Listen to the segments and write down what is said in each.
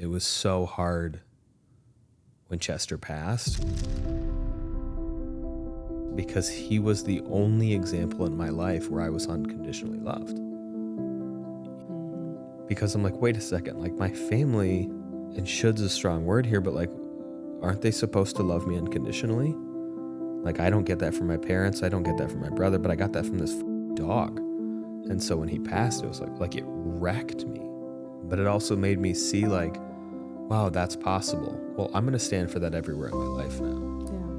It was so hard when Chester passed because he was the only example in my life where I was unconditionally loved. Because I'm like, wait a second, like my family, and should's a strong word here, but like, aren't they supposed to love me unconditionally? Like, I don't get that from my parents. I don't get that from my brother, but I got that from this dog. And so when he passed, it was like it wrecked me. But it also made me see like, wow, that's possible. Well, I'm going to stand for that everywhere in my life now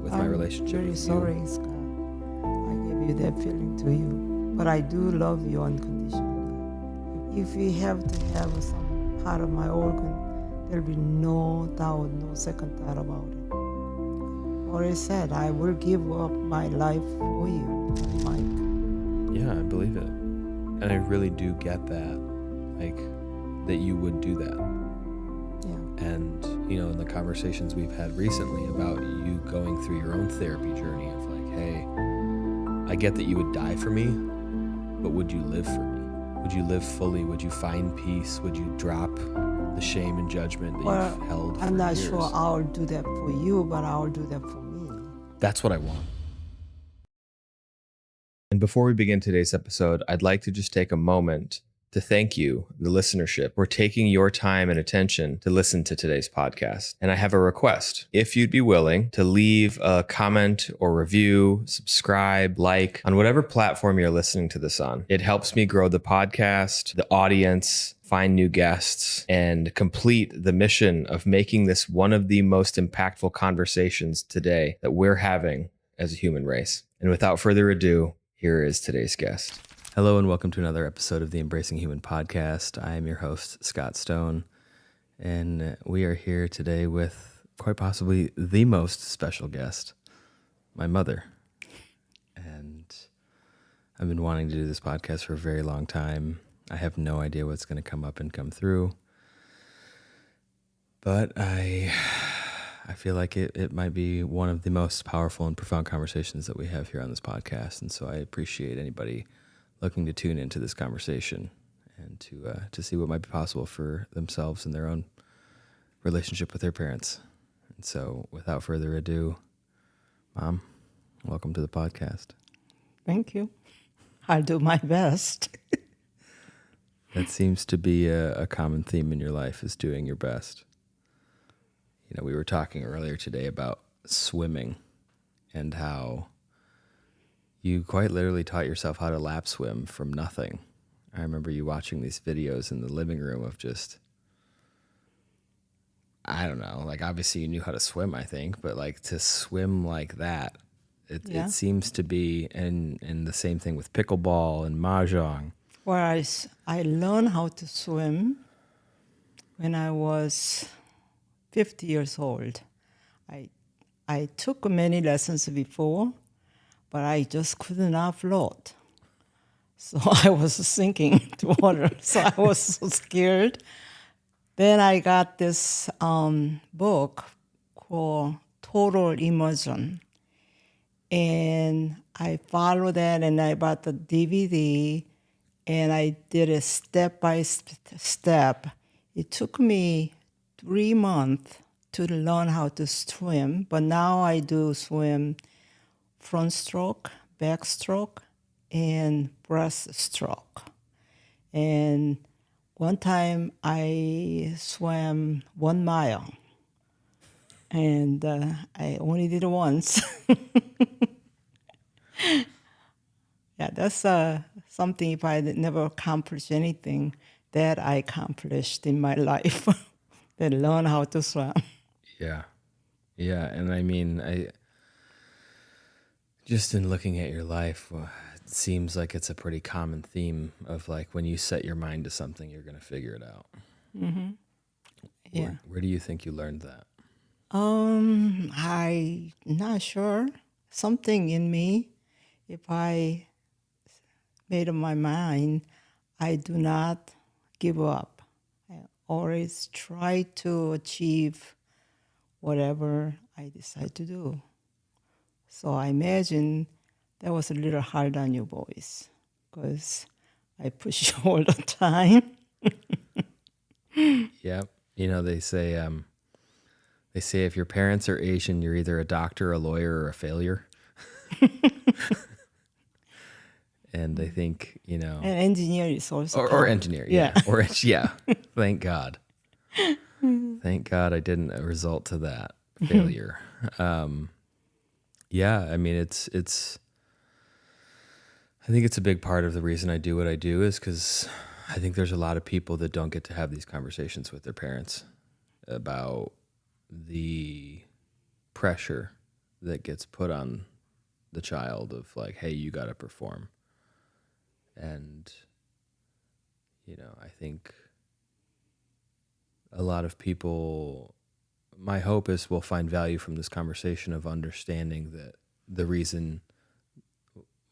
with my relationship I'm with very sorry, you. Scott. I gave you that feeling to you. But I do love you unconditionally. If you have to have some part of my organ, there'll be no doubt, no second thought about it. Already said, I will give up my life for you, Mike. Yeah, I believe it. And I really do get that, like, that you would do that. Yeah. And, you know, in the conversations we've had recently about you going through your own therapy journey of like, hey, I get that you would die for me, but would you live for me? Would you live fully? Would you find peace? Would you drop the shame and judgment that you've held for I'm not years? sure I'll do that for you, but I'll do that for me. That's what I want. And before we begin today's episode, I'd like to just take a moment to thank you, the listenership, for taking your time and attention to listen to today's podcast. And I have a request. If you'd be willing to leave a comment or review, subscribe, like on whatever platform you're listening to this on, it helps me grow the podcast, the audience, find new guests, and complete the mission of making this one of the most impactful conversations today that we're having as a human race. And without further ado, here is today's guest. Hello and welcome to another episode of the Embracing Human podcast. I am your host, Scott Stone, and we are here today with quite possibly the most special guest, my mother. And I've been wanting to do this podcast for a very long time. I have no idea what's going to come up and come through, but I feel like it might be one of the most powerful and profound conversations that we have here on this podcast. And so I appreciate anybody looking to tune into this conversation and to see what might be possible for themselves and their own relationship with their parents. And so without further ado, Mom, welcome to the podcast. Thank you. I'll do my best. That seems to be a common theme in your life, is doing your best. You know, we were talking earlier today about swimming and how you quite literally taught yourself how to lap swim from nothing. I remember you watching these videos in the living room of just, I don't know, like obviously you knew how to swim, I think, but like to swim like that, it seems to be, and the same thing with pickleball and mahjong. Well, I learned how to swim when I was 50 years old. I took many lessons before, but I just could not float. So I was sinking to water, so I was so scared. Then I got this book called Total Immersion. And I followed that, and I bought the DVD, and I did it step by step. It took me 3 months to learn how to swim, but now I do swim front stroke, back stroke, and breaststroke. And one time I swam 1 mile, and I only did it once. Yeah, that's something, if I never accomplished anything, that I accomplished in my life, that learn how to swim. Yeah. Yeah. And I mean, just in looking at your life, it seems like it's a pretty common theme of like when you set your mind to something, you're going to figure it out. Mm-hmm. Yeah. Where do you think you learned that? I'm not sure. Something in me, if I made up my mind, I do not give up. I always try to achieve whatever I decide to do. So I imagine that was a little hard on you boys, because I push you all the time. Yep. You know, they say if your parents are Asian, you're either a doctor, a lawyer, or a failure. And they think, you know, And engineer is also or engineer, Yeah. yeah. Thank God. Thank God I didn't result to that failure. Yeah, I mean, I think it's a big part of the reason I do what I do is because I think there's a lot of people that don't get to have these conversations with their parents about the pressure that gets put on the child of like, hey, you got to perform. And, you know, I think a lot of people, my hope is we'll find value from this conversation of understanding that the reason,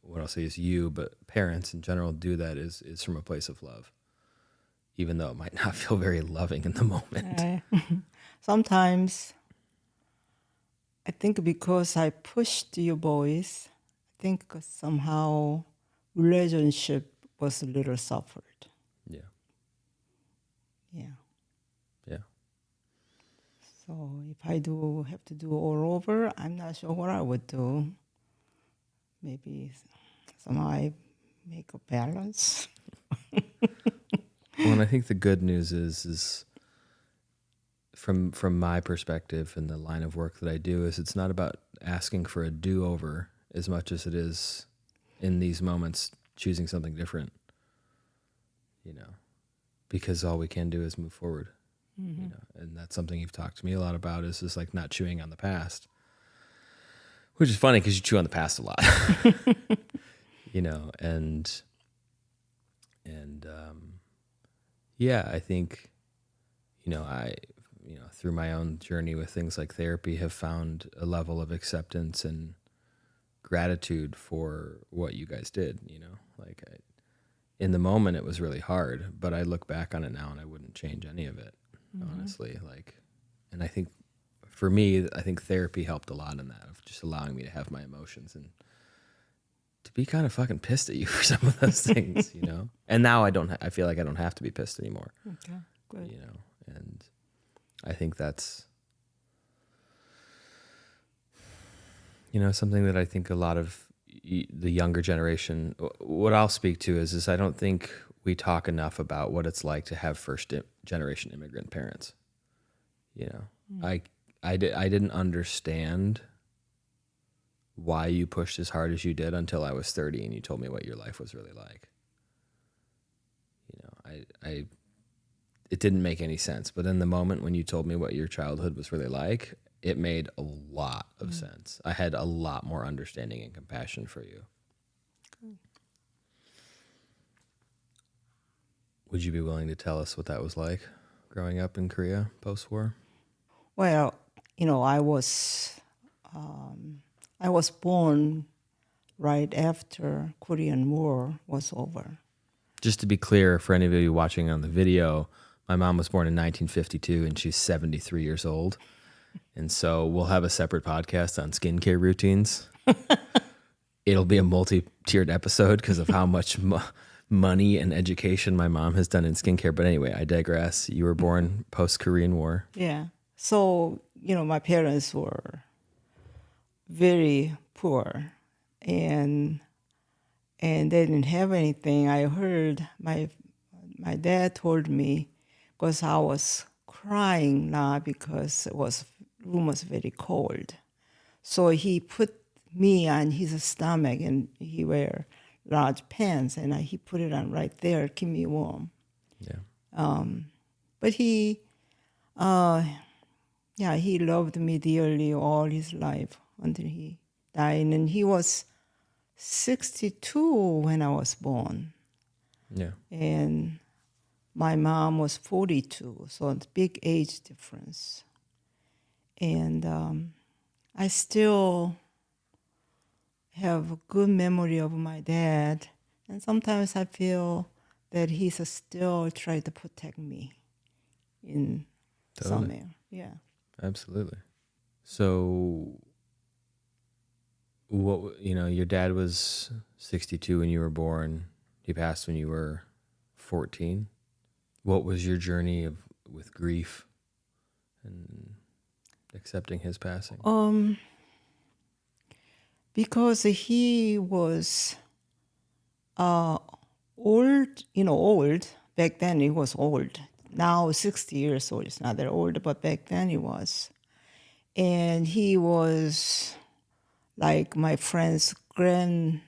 what I'll say is you, but parents in general do that is from a place of love, even though it might not feel very loving in the moment. Sometimes I think because I pushed you boys, I think somehow relationship was a little suffered. Yeah. Yeah. Yeah. So if I do have to do all over, I'm not sure what I would do. Maybe somehow I make a balance. Well, and I think the good news is from my perspective and the line of work that I do is it's not about asking for a do-over as much as it is in these moments choosing something different, you know, because all we can do is move forward, you know, and that's something you've talked to me a lot about is just like not chewing on the past, which is funny because you chew on the past a lot, you know, and yeah, I think, you know, through my own journey with things like therapy have found a level of acceptance and gratitude for what you guys did, you know, like in the moment it was really hard, but I look back on it now and I wouldn't change any of it, honestly. Like, and I think for me, I think therapy helped a lot in that of just allowing me to have my emotions and to be kind of fucking pissed at you for some of those things, you know? And now I feel like I don't have to be pissed anymore. Okay, good. You know, and I think that's, you know, something that I think a lot of the younger generation, what I'll speak to is I don't think we talk enough about what it's like to have first generation immigrant parents. You know, I didn't understand why you pushed as hard as you did until I was 30 and you told me what your life was really like. You know, it didn't make any sense. But in the moment when you told me what your childhood was really like, it made a lot of sense. I had a lot more understanding and compassion for you. Good. Would you be willing to tell us what that was like growing up in Korea post-war? Well, you know, I was born right after Korean War was over. Just to be clear, for any of you watching on the video, my mom was born in 1952 and she's 73 years old. And so we'll have a separate podcast on skincare routines. It'll be a multi-tiered episode because of how much money and education my mom has done in skincare. But anyway, I digress. You were born post-Korean War. Yeah. So, you know, my parents were very poor and they didn't have anything. I heard my dad told me because I was crying now because room was very cold. So he put me on his stomach and he wear large pants and he put it on right there, keep me warm. Yeah. But he loved me dearly all his life until he died. And he was 62 when I was born. Yeah. And my mom was 42, so it's a big age difference. And I still have a good memory of my dad. And sometimes I feel that he's still trying to protect me in some way. Yeah. Absolutely. So, your dad was 62 when you were born. He passed when you were 14. What was your journey with grief accepting his passing? Because he was old, old. Back then he was old. Now 60 years old. It's not that old, but back then he was. And he was like my friend's grandparents,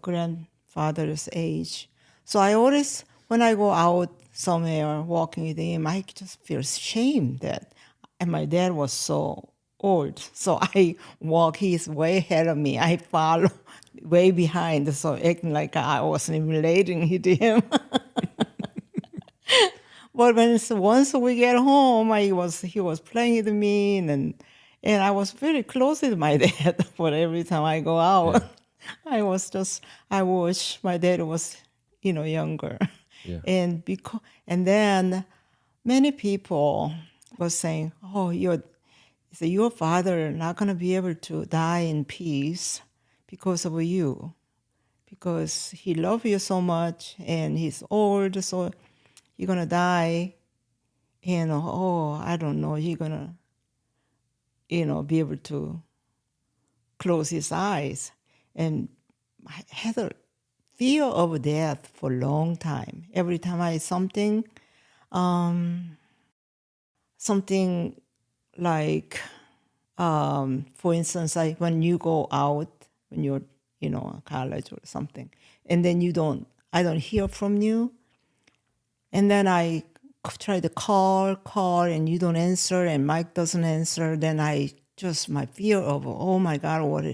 grandfather's age. So I always, when I go out somewhere walking with him, I just feel shame and my dad was so old. So I walk, he's way ahead of me. I follow way behind, so acting like I wasn't relating to him. But once we get home, he was playing with me, and I was very close with my dad. But every time I go out, I wish my dad was, younger. Yeah. And then many people were saying, "Oh, your father not gonna be able to die in peace because of you, because he loved you so much, and he's old, so you're gonna die." And I don't know, he's gonna, be able to close his eyes. And I had a fear of death for a long time. Every time I something like, for instance, when you go out, when you're, college or something, and then I don't hear from you, and then I try to call, and you don't answer, and Mike doesn't answer. Then my fear of, oh my God, what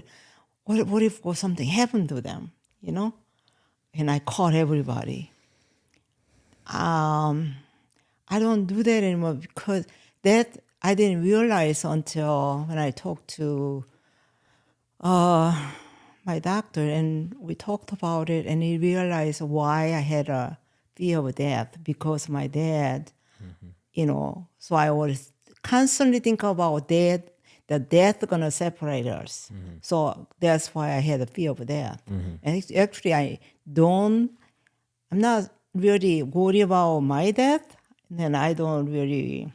if something happened to them, And I call everybody. I don't do that anymore because that I didn't realize until when I talked to my doctor, and we talked about it, and he realized why I had a fear of death, because my dad, so I always constantly think about death, the death gonna separate us. So that's why I had a fear of death. And actually I'm not really worried about my death, and I don't really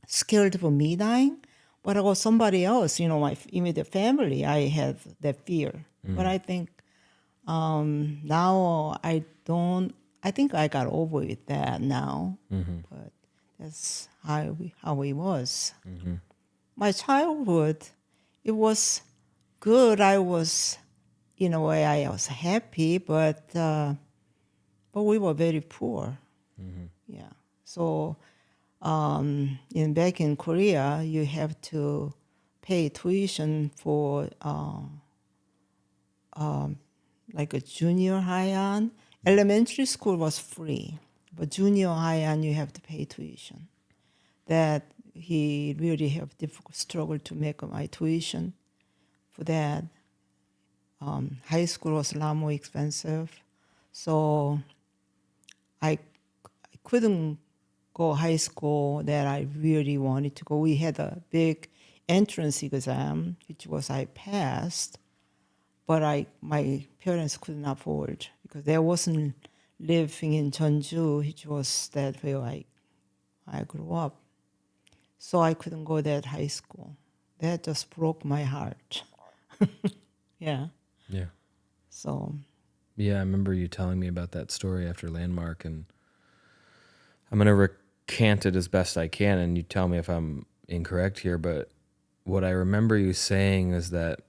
scared for me dying, but about somebody else, my immediate family, I have that fear. But I think now I think I got over with that now, but that's how it was. My childhood, it was good. I was, in a way, I was happy, but we were very poor. Yeah. So back in Korea, you have to pay tuition for like a junior high on. Elementary school was free, but junior high on you have to pay tuition. That he really have difficult struggle to make my tuition for that. High school was a lot more expensive, so I couldn't go high school that I really wanted to go. We had a big entrance exam, which was I passed, but my parents couldn't afford because they wasn't living in Jeonju, which was that where I grew up. So I couldn't go that high school. That just broke my heart. Yeah. Yeah. So. Yeah, I remember you telling me about that story after Landmark, and I'm going to recant it as best I can, and you tell me if I'm incorrect here, but what I remember you saying is that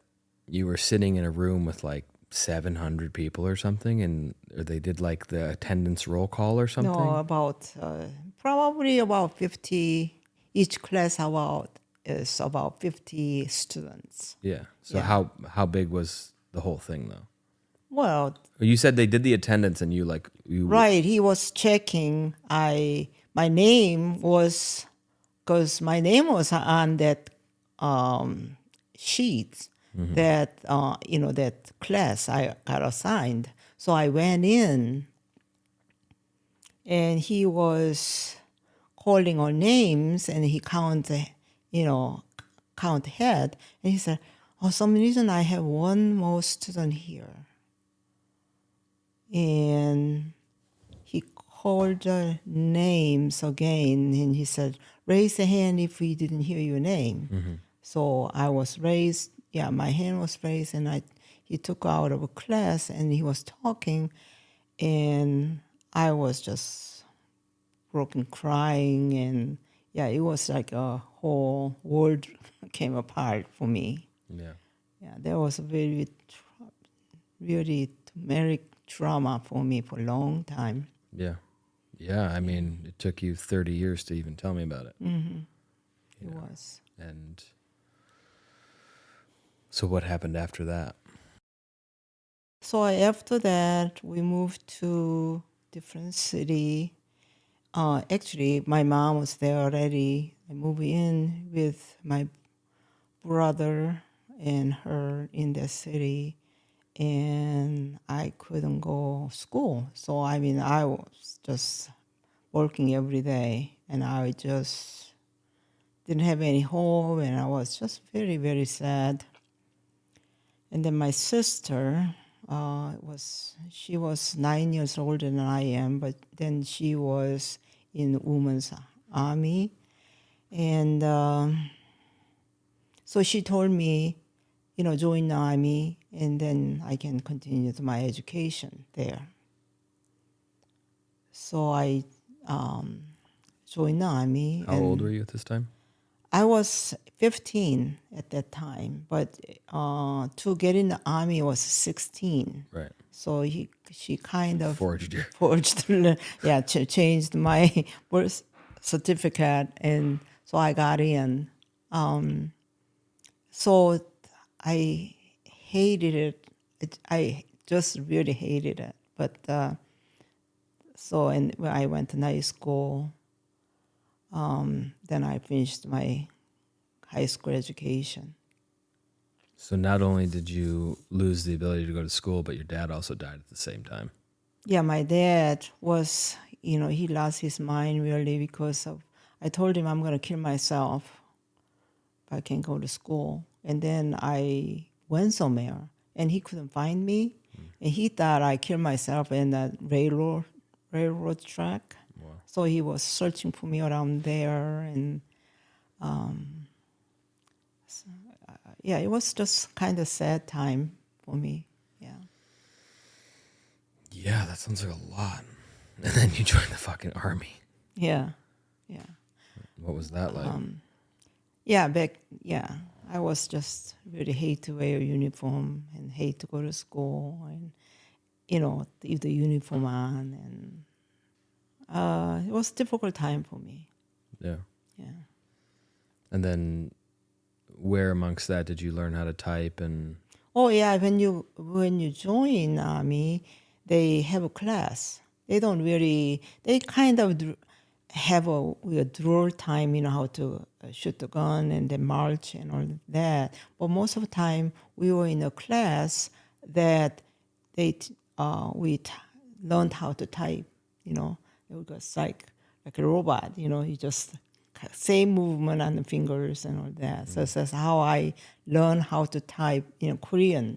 you were sitting in a room with like 700 people or something, or they did like the attendance roll call or something? No, probably about 50, each class is about 50 students. Yeah. So yeah. How big was the whole thing though? Well, you said they did the attendance and you right, he was checking. My name was, because my name was on that sheet, that that class I got assigned. So I went in, and he was calling our names, and he count head, and he said, "Oh, some reason I have one more student here." And he called the names again, and he said, raise a hand if we didn't hear your name. So I was raised, my hand was raised, and he took out of a class, and he was talking, and I was just broken crying, and it was like a whole world came apart for me. Yeah. Yeah, that was a very, really traumatic trauma for me for a long time. Yeah. Yeah. I mean, it took you 30 years to even tell me about it. It was. And so what happened after that? So after that, we moved to different city. Actually, my mom was there already. I moved in with my brother and her in the city, and I couldn't go school. So I mean, I was just working every day, and I just didn't have any home, and I was just very, very sad. And then my sister she was 9 years older than I am, but then she was in women's army, and so she told me, join the army, and then I can continue to my education there. So I joined the army. How old were you at this time? I was 15 at that time, but to get in the army was 16. Right. So she kind of Forged you. changed my birth certificate, and so I got in. So I hated it. I just really hated it. But and when I went to high school, then I finished my high school education. So not only did you lose the ability to go to school, but your dad also died at the same time. Yeah, my dad was, he lost his mind really because I told him I'm going to kill myself if I can't go to school. And then I went somewhere, and he couldn't find me. And he thought I killed myself in that railroad track. Wow. So he was searching for me around there. And it was just kind of sad time for me. Yeah. Yeah, that sounds like a lot. And then you joined the fucking army. Yeah. What was that like? I was just really hate to wear a uniform and hate to go to school and, leave the uniform on. And it was a difficult time for me. Yeah. Yeah. And then where amongst that did you learn how to type and... Oh, yeah, when you join army, they have a class. They kind of have a drill time, how to shoot the gun and then march and all that. But most of the time, we were in a class that we learned how to type, It was like a robot, you just same movement on the fingers and all that. So that's how I learned how to type, Korean,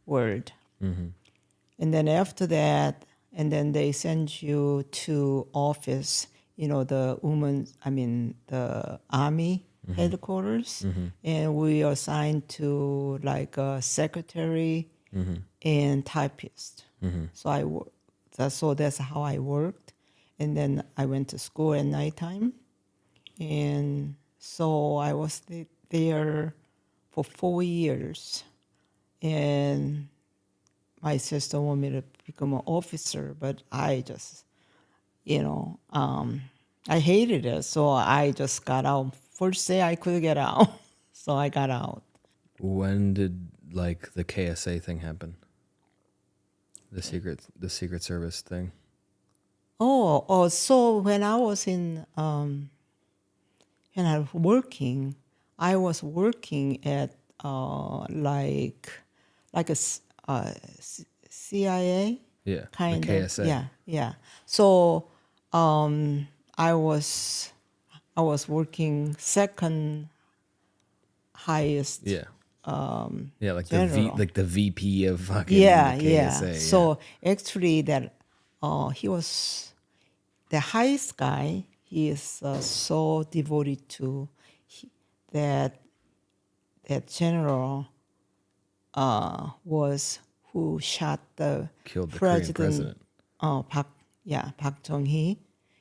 word. And then after that, and then they send you to office, the army headquarters, and we are assigned to like a secretary and typist. So that's how I worked, and then I went to school at nighttime, and so I was there for 4 years, and my sister wanted me to become an officer, but I just, I hated it. So I just got out. First day I could get out, so I got out. When did like the KSA thing happen? The Secret Service thing? So when I was working, I was working at like a CIA. Yeah, Kind the of. KSA. Yeah. So I was working second highest. Yeah. Like general. the VP of fucking Yeah. the KSA. So actually that he was the highest guy. He is so devoted to that general was who shot the Killed the Korean president. Park Chung-hee.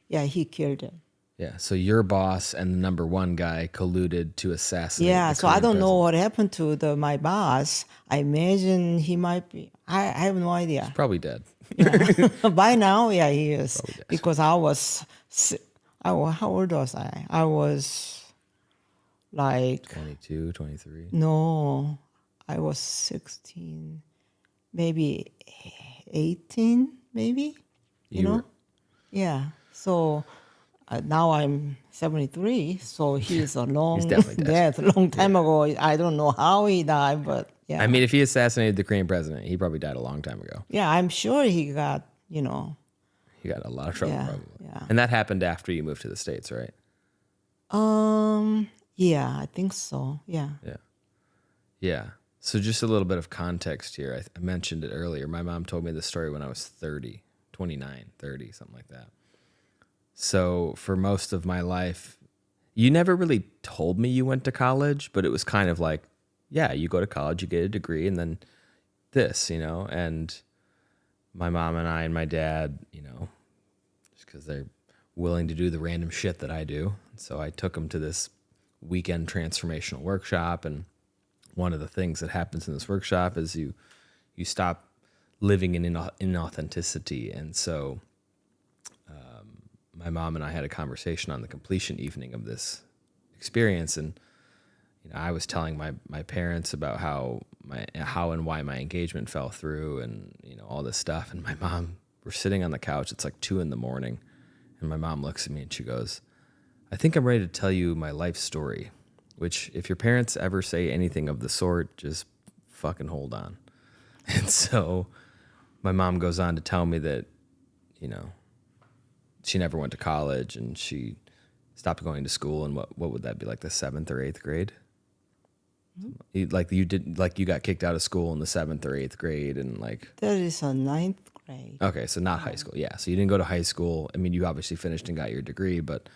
Yeah, he killed him. Yeah, so your boss and the number one guy colluded to assassinate the So I Korean don't know president. what happened to my boss. I imagine he might be. I have no idea. Probably dead. Yeah. By now, yeah, he is. Probably dead. Because how old was I? I was like, 22, 23. no, I was 16, maybe 18, maybe, you know? were- Yeah. So now I'm 73, so he's a long definitely dead. death, a long time ago. I don't know how he died, but yeah. I mean, if he assassinated the Korean president, he probably died a long time ago. Yeah, I'm sure he got, He got a lot of trouble, Yeah, probably. yeah. And that happened after you moved to the States, right? Yeah, I think so. Yeah. Yeah. Yeah. So just a little bit of context here. I mentioned it earlier. My mom told me this story when I was 30, 29, 30, something like that. So for most of my life, you never really told me you went to college, but it was kind of like, yeah, you go to college, you get a degree, and then this, and my mom and I and my dad, just because they're willing to do the random shit that I do. So I took them to this weekend transformational workshop, and one of the things that happens in this workshop is you stop living in inauthenticity. And so my mom and I had a conversation on the completion evening of this experience, and I was telling my parents about how and why my engagement fell through, and all this stuff. And my mom, we're sitting on the couch. It's like 2 a.m, and my mom looks at me and she goes, "I think I'm ready to tell you my life story." Which, if your parents ever say anything of the sort, just fucking hold on. And so my mom goes on to tell me that, she never went to college and she stopped going to school. And what would that be, like the 7th or 8th grade? You got kicked out of school in the 7th or 8th grade, and like That is a ninth grade. okay, so not high school. Yeah, so you didn't go to high school. I mean, you obviously finished and got your degree, but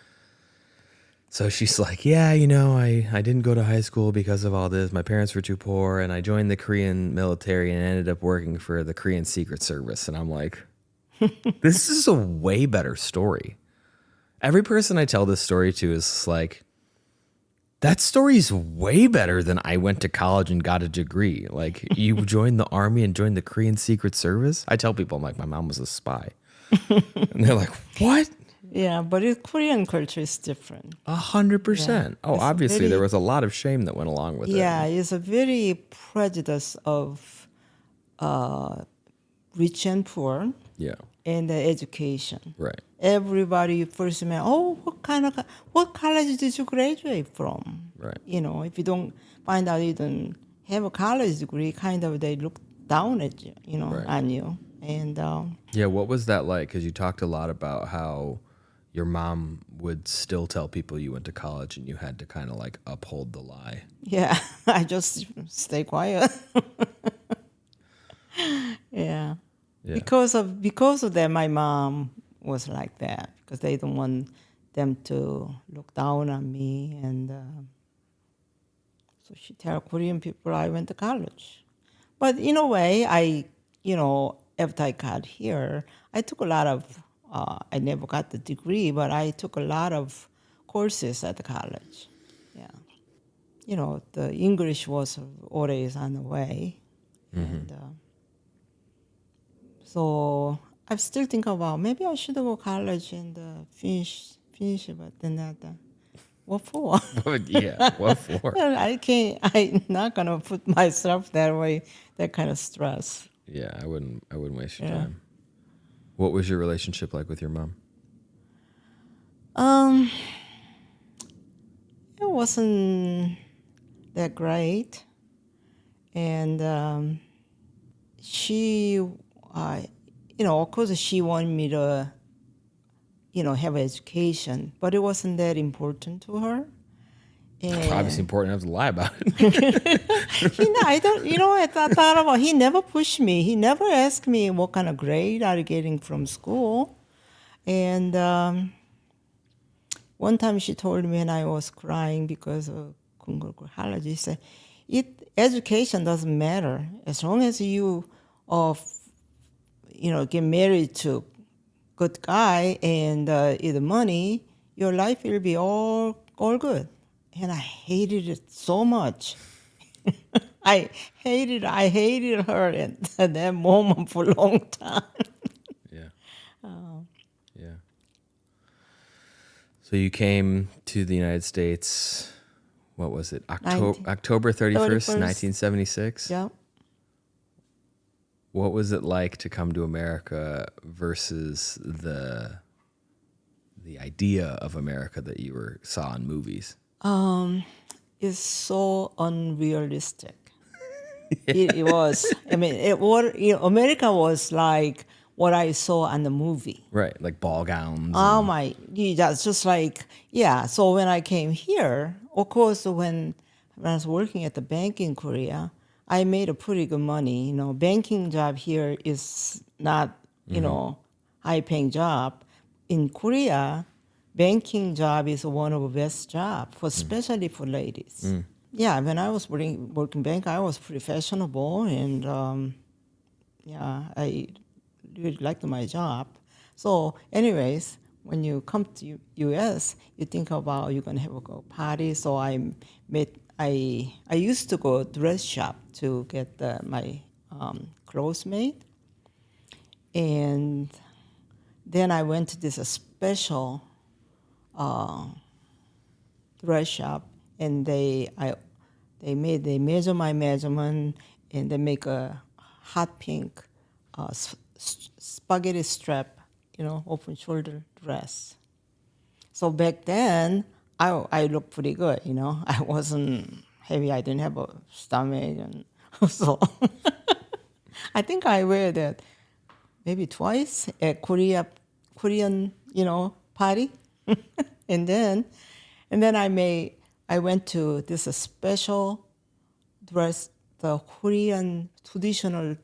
so she's like, yeah, I didn't go to high school because of all this. My parents were too poor, and I joined the Korean military and ended up working for the Korean Secret Service. And I'm like, this is a way better story. Every person I tell this story to is like, that story's way better than I went to college and got a degree. Like, you joined the army and joined the Korean Secret Service? I tell people, I'm like, my mom was a spy. And they're like, what? Yeah, but Korean culture is different. 100%. Yeah. Oh, It's obviously there was a lot of shame that went along with it. Yeah, it's a very prejudice of rich and poor Yeah. and the education. Right. Everybody first met, what college did you graduate from? Right. If you don't find out you don't have a college degree, kind of they look down at you, Right. on you. And Yeah. What was that like? Because you talked a lot about how your mom would still tell people you went to college and you had to kind of like uphold the lie. yeah, I just stay quiet. Yeah. Yeah. Because of that, my mom was like that, because they don't want them to look down on me, and so she tell Korean people I went to college. But in a way, after I got here, I took a lot of. I never got the degree, but I took a lot of courses at the college. Yeah, the English was always on the way, and. So I'm still thinking about maybe I should go to college and finish it, but then what for? Yeah. What for? I can't. I'm not gonna put myself that way. That kind of stress. Yeah. I wouldn't waste your Yeah. time. What was your relationship like with your mom? It wasn't that great, and she, of course, she wanted me to, have education, but it wasn't that important to her. Obviously And important enough to lie about it. I don't, I thought about, he never pushed me. He never asked me what kind of grade are you getting from school. And one time she told me, and I was crying because of congratulations, she said, education doesn't matter. As long as you, get married to good guy and either money, your life will be all good. And I hated it so much. I hated her at that moment for a long time. Yeah. Yeah. So you came to the United States, what was it? October 31st, 1976? Yeah. What was it like to come to America versus the idea of America that you saw in movies? It's so unrealistic. It was. I mean, America was like what I saw on the movie. Right, like ball gowns. Oh my, that's just like, yeah. So when I came here, of course, when I was working at the bank in Korea, I made a pretty good money. Banking job here is not, high paying job. In Korea, banking job is one of the best job, especially for ladies. Yeah, when I was working bank, I was pretty fashionable, and I really liked my job. So, anyways, when you come to U.S., you think about you're gonna have a party. So I used to go dress shop to get my clothes made, and then I went to this special dress shop, and they measure my measurement, and they make a hot pink spaghetti strap, open shoulder dress. So back then, I looked pretty good, I wasn't heavy, I didn't have a stomach, and so I think I wear that maybe twice at Korean, party, and then I went to this special dress, the Korean traditional,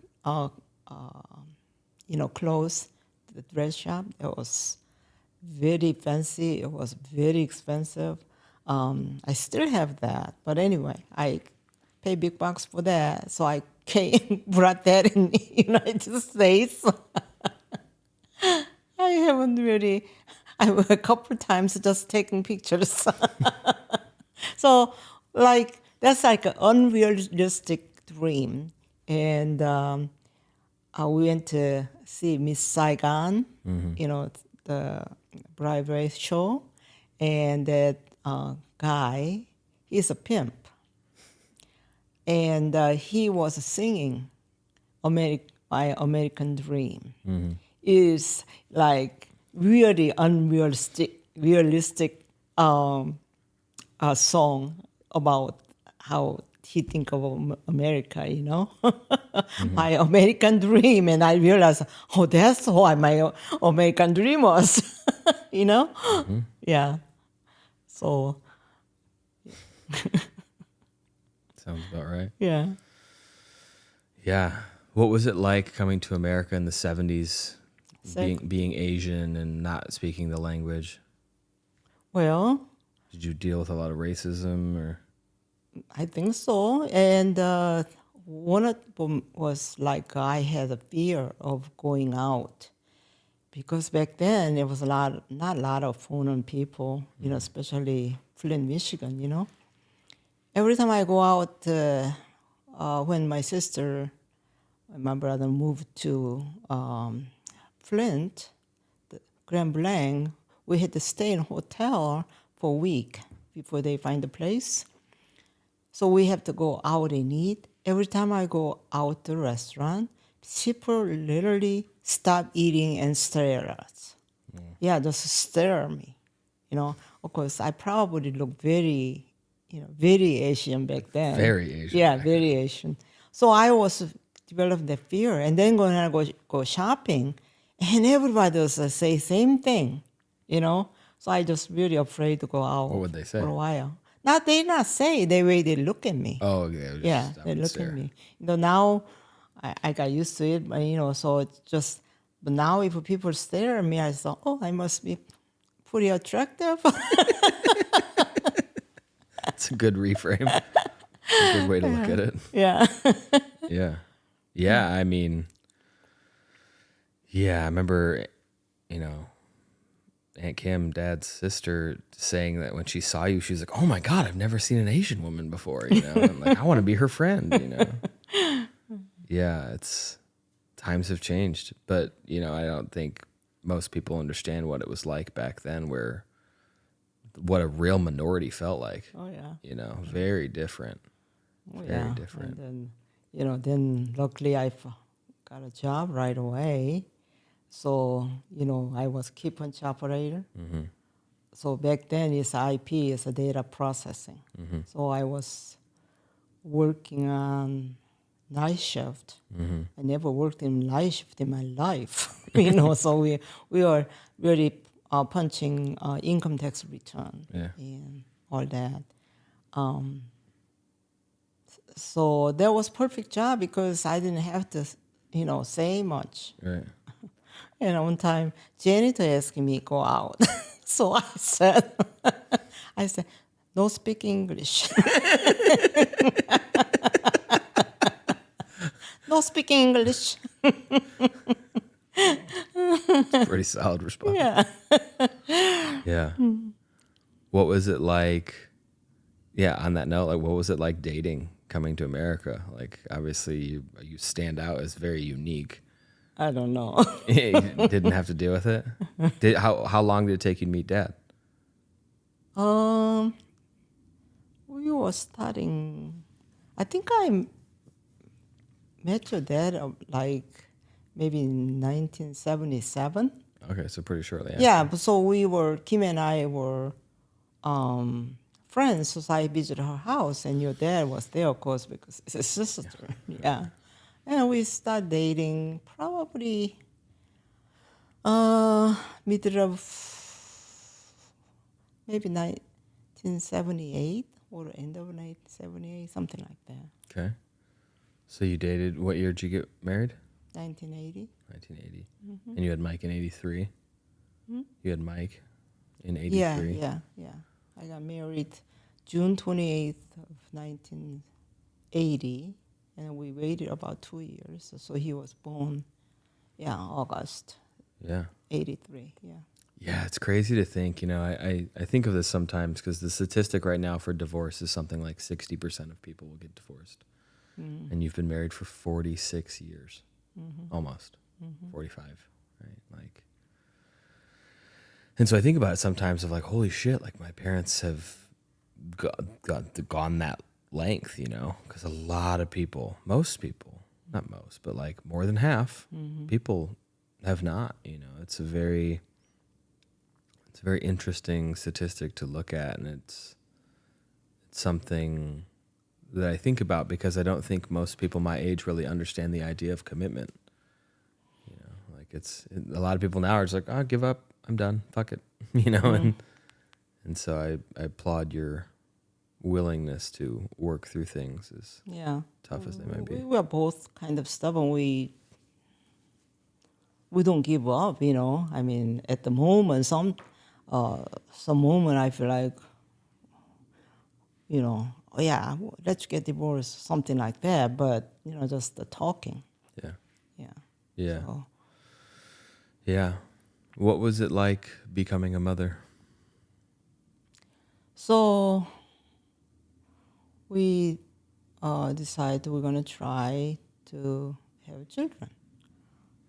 clothes, the dress shop. It was very fancy. It was very expensive. I still have that, but anyway, I pay big bucks for that. So I brought that in the United States. I haven't really. I went a couple times just taking pictures. So, that's like an unrealistic dream. And we went to see Miss Saigon, the Broadway show. And that guy, he's a pimp. And he was singing My American Dream. It's like really realistic song about how he think of America, my American dream. And I realized, that's what my American dream was, Yeah. So. Sounds about right. Yeah. Yeah. What was it like coming to America in the 70s, being Asian and not speaking the language? Well, did you deal with a lot of racism or? I think so. And one of them was like I had a fear of going out because back then it was not a lot of foreign people, especially Flint, Michigan, Every time I go out, when my sister and my brother moved to Flint, Grand Blanc, we had to stay in a hotel for a week before they find a place. So we have to go out and eat. Every time I go out to a restaurant, people literally stop eating and stare at us. Yeah, just stare at me. Of course, I probably look very Asian back then. Very Asian. Yeah, very Asian. So I was developing the fear. And then when I go shopping, and everybody was say same thing, So I just really afraid to go out. What would they say? For a while. Now they not say the way they look at me. Oh, okay. It was Yeah, just, I they would look stare. at me. Now I got used to it, but so it's just. But now if people stare at me, I thought, oh, I must be pretty attractive. It's a good reframe. A good way to look at it. Yeah. Yeah. Yeah. I mean, yeah, I remember, Aunt Kim, Dad's sister, saying that when she saw you, she was like, "Oh my God, I've never seen an Asian woman before." And like, I want to be her friend. Yeah, times have changed, but I don't think most people understand what it was like back then, what a real minority felt like. Oh yeah. Very different. Oh Very yeah. different. And then luckily I got a job right away. So I was keep punch operator. Mm-hmm. So back then it's IP, it's a data processing. Mm-hmm. So I was working on night shift. Mm-hmm. I never worked in night shift in my life. So we are really punching income tax return Yeah. and all that. So that was perfect job because I didn't have to, say much. Right. And one time, janitor asked me go out. So I said, no speak English. No speak English. Pretty solid response. Yeah. Yeah. What was it like? Yeah. On that note, like, what was it like dating coming to America? Like, obviously, you stand out as very unique. I don't know. You didn't have to deal with it. How long did it take you to meet Dad? We were starting. I think I met your dad like maybe in 1977. Okay, so pretty shortly. Yeah, but so Kim and I were friends. So I visited her house, and your dad was there, of course, because it's his sister. Yeah. And we started dating probably middle of maybe 1978 or end of 1978, something like that. Okay. So you dated, what year did you get married? 1980. 1980. And you had Mike in 83? You had Mike in 83? Yeah. I got married June 28th of 1980, and we waited about 2 years. So he was born, August Yeah. 83, yeah. Yeah, it's crazy to think. I think of this sometimes because the statistic right now for divorce is something like 60% of people will get divorced. And you've been married for 46 years, almost 45, right? Like, and so I think about it sometimes of like, holy shit, like my parents have gone that length, because a lot of people, most people, not most, but like more than half people have not, it's a very interesting statistic to look at. And it's something that I think about because I don't think most people my age really understand the idea of commitment. Like a lot of people now are just like, oh, give up, I'm done, fuck it, and so I applaud your willingness to work through things, as tough as they might be. We were both kind of stubborn. We don't give up, I mean, at the moment, some moment I feel like, oh yeah, let's get divorced, something like that. But just the talking. Yeah. So, Yeah. What was it like becoming a mother? so we decided we're gonna try to have children.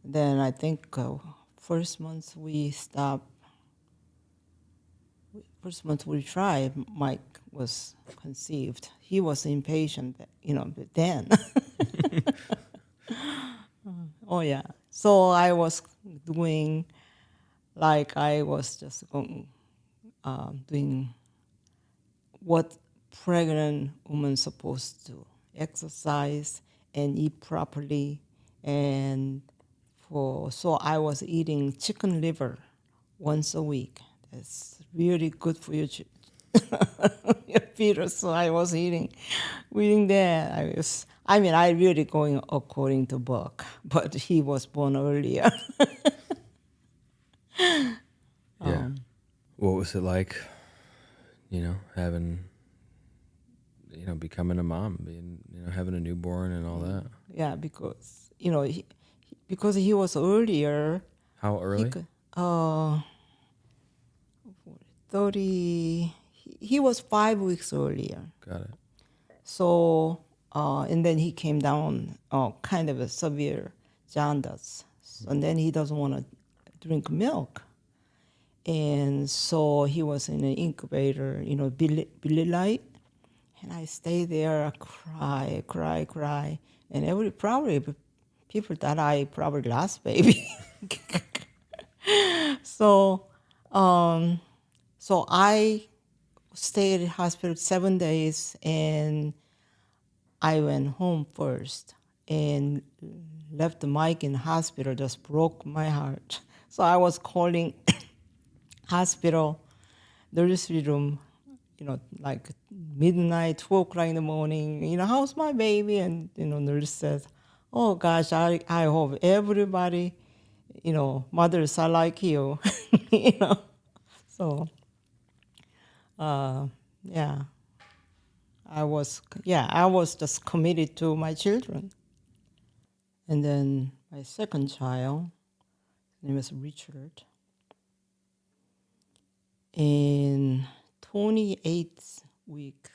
Then I think first month we tried, Mike was conceived. He was impatient, but then. Oh yeah. So I was doing, like I was just doing what pregnant woman supposed to exercise and eat properly, and so I was eating chicken liver once a week. That's really good for your fetus, so I was reading that. I really going according to book, but he was born earlier. Yeah. What was it like, having, becoming a mom, being, having a newborn and all that? Yeah, because because he was earlier. How He early? could, 30. He was 5 weeks earlier. Got it. So, and then he came down kind of a severe jaundice. And then he doesn't want to drink milk. And so he was in an incubator, Billy Light. And I stayed there, cry. And probably people thought I probably lost baby. So, so I stayed in hospital 7 days, and I went home first and left the mic in hospital. Just broke my heart. So I was calling hospital nursery room, like midnight, 2 o'clock in the morning. How's my baby? And nurse says, "Oh gosh, I hope everybody, mothers are like you." you know. So, yeah, I was just committed to my children. And then my second child, his name is Richard, in 28th week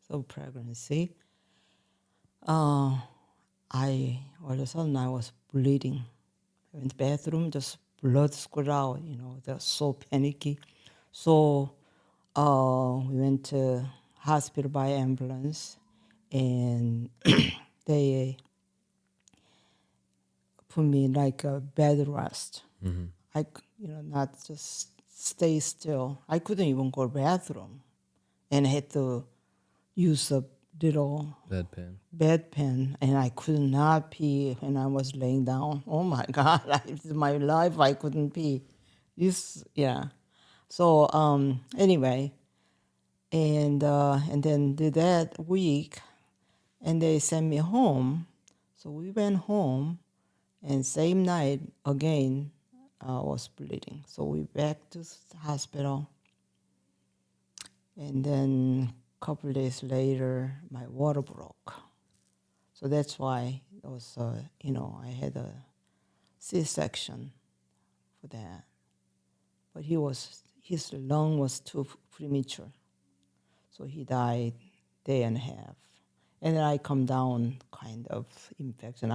of pregnancy, all of a sudden I was bleeding. I went to the bathroom, just blood squirt out, they're so panicky. So we went to hospital by ambulance, and they put me like a bed rest. Not just stay still. I couldn't even go to the bathroom, and I had to use a little bedpan, and I could not pee when I was laying down. Oh my God, my life, I couldn't pee. Yeah. So anyway, and then did that week, and they sent me home. So we went home, and same night again, I was bleeding. So we back to the hospital, and then a couple of days later, my water broke. So that's why it was, I had a C-section for that. But his lung was too premature. So he died day and a half. And then I come down kind of infection.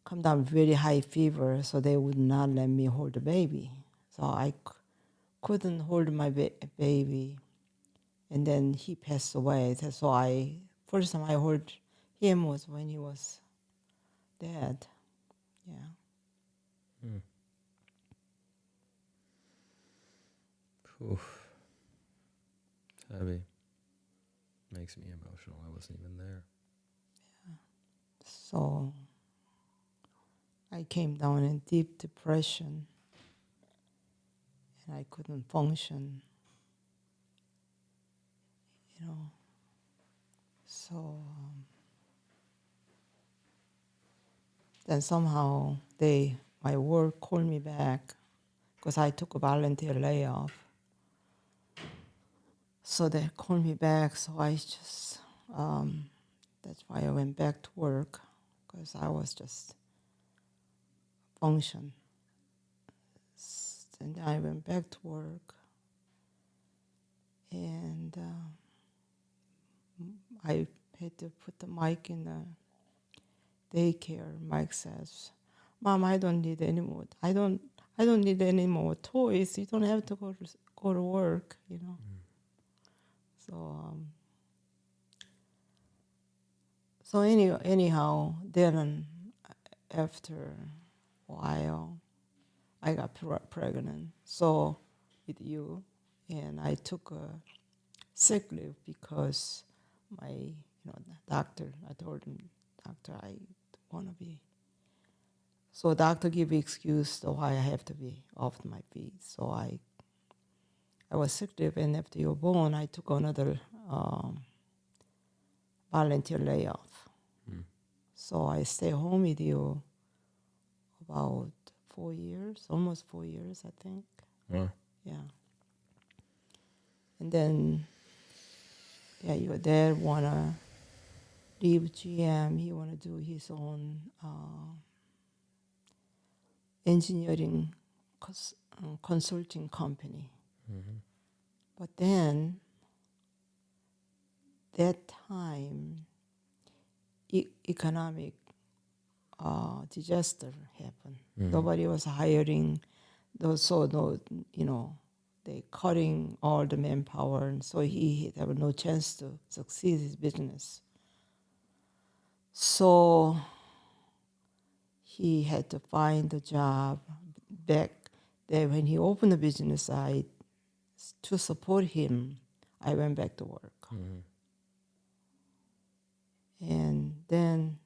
Come down very high fever, so they would not let me hold the baby. So I couldn't hold my baby. And then he passed away. So first time I heard him was when he was dead. Yeah. Oof. Heavy. Makes me emotional. I wasn't even there. So I came down in deep depression, and I couldn't function. So then somehow my work called me back because I took a volunteer layoff. So they called me back. So I just that's why I went back to work, because I was just function. And I went back to work, and I had to put the mic in the daycare. Mike says, "Mom, I don't need any more. I don't need any more toys. You don't have to go to work, So anyhow, then after a while, I got pregnant. So with you, and I took a sick leave because my doctor. I told him, "Doctor, I want to be." So doctor give excuse to why I have to be off my feet. So I I was sick leave, and after you were born, I took another volunteer layoff. So I stay home with you about 4 years, almost 4 years, I think. Wow. Yeah. And then, your dad wanna leave GM. He wanna do his own engineering consulting company. But then, that time, economic disaster happened. Nobody was hiring. They cutting all the manpower, and so he had no chance to succeed his business. So he had to find a job back there. When he opened the business, to support him, I went back to work. And then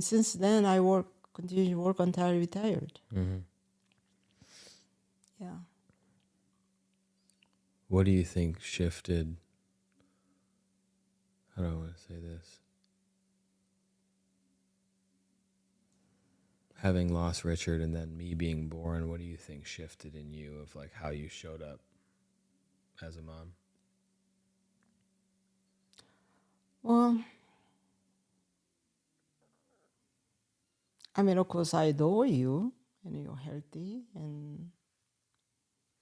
since then I continued to work until I retired. Yeah. What do you think shifted? How do I want to say this? Having lost Richard and then me being born, what do you think shifted in you of like how you showed up as a mom? Well, I mean, of course, I adore you, and you're healthy, and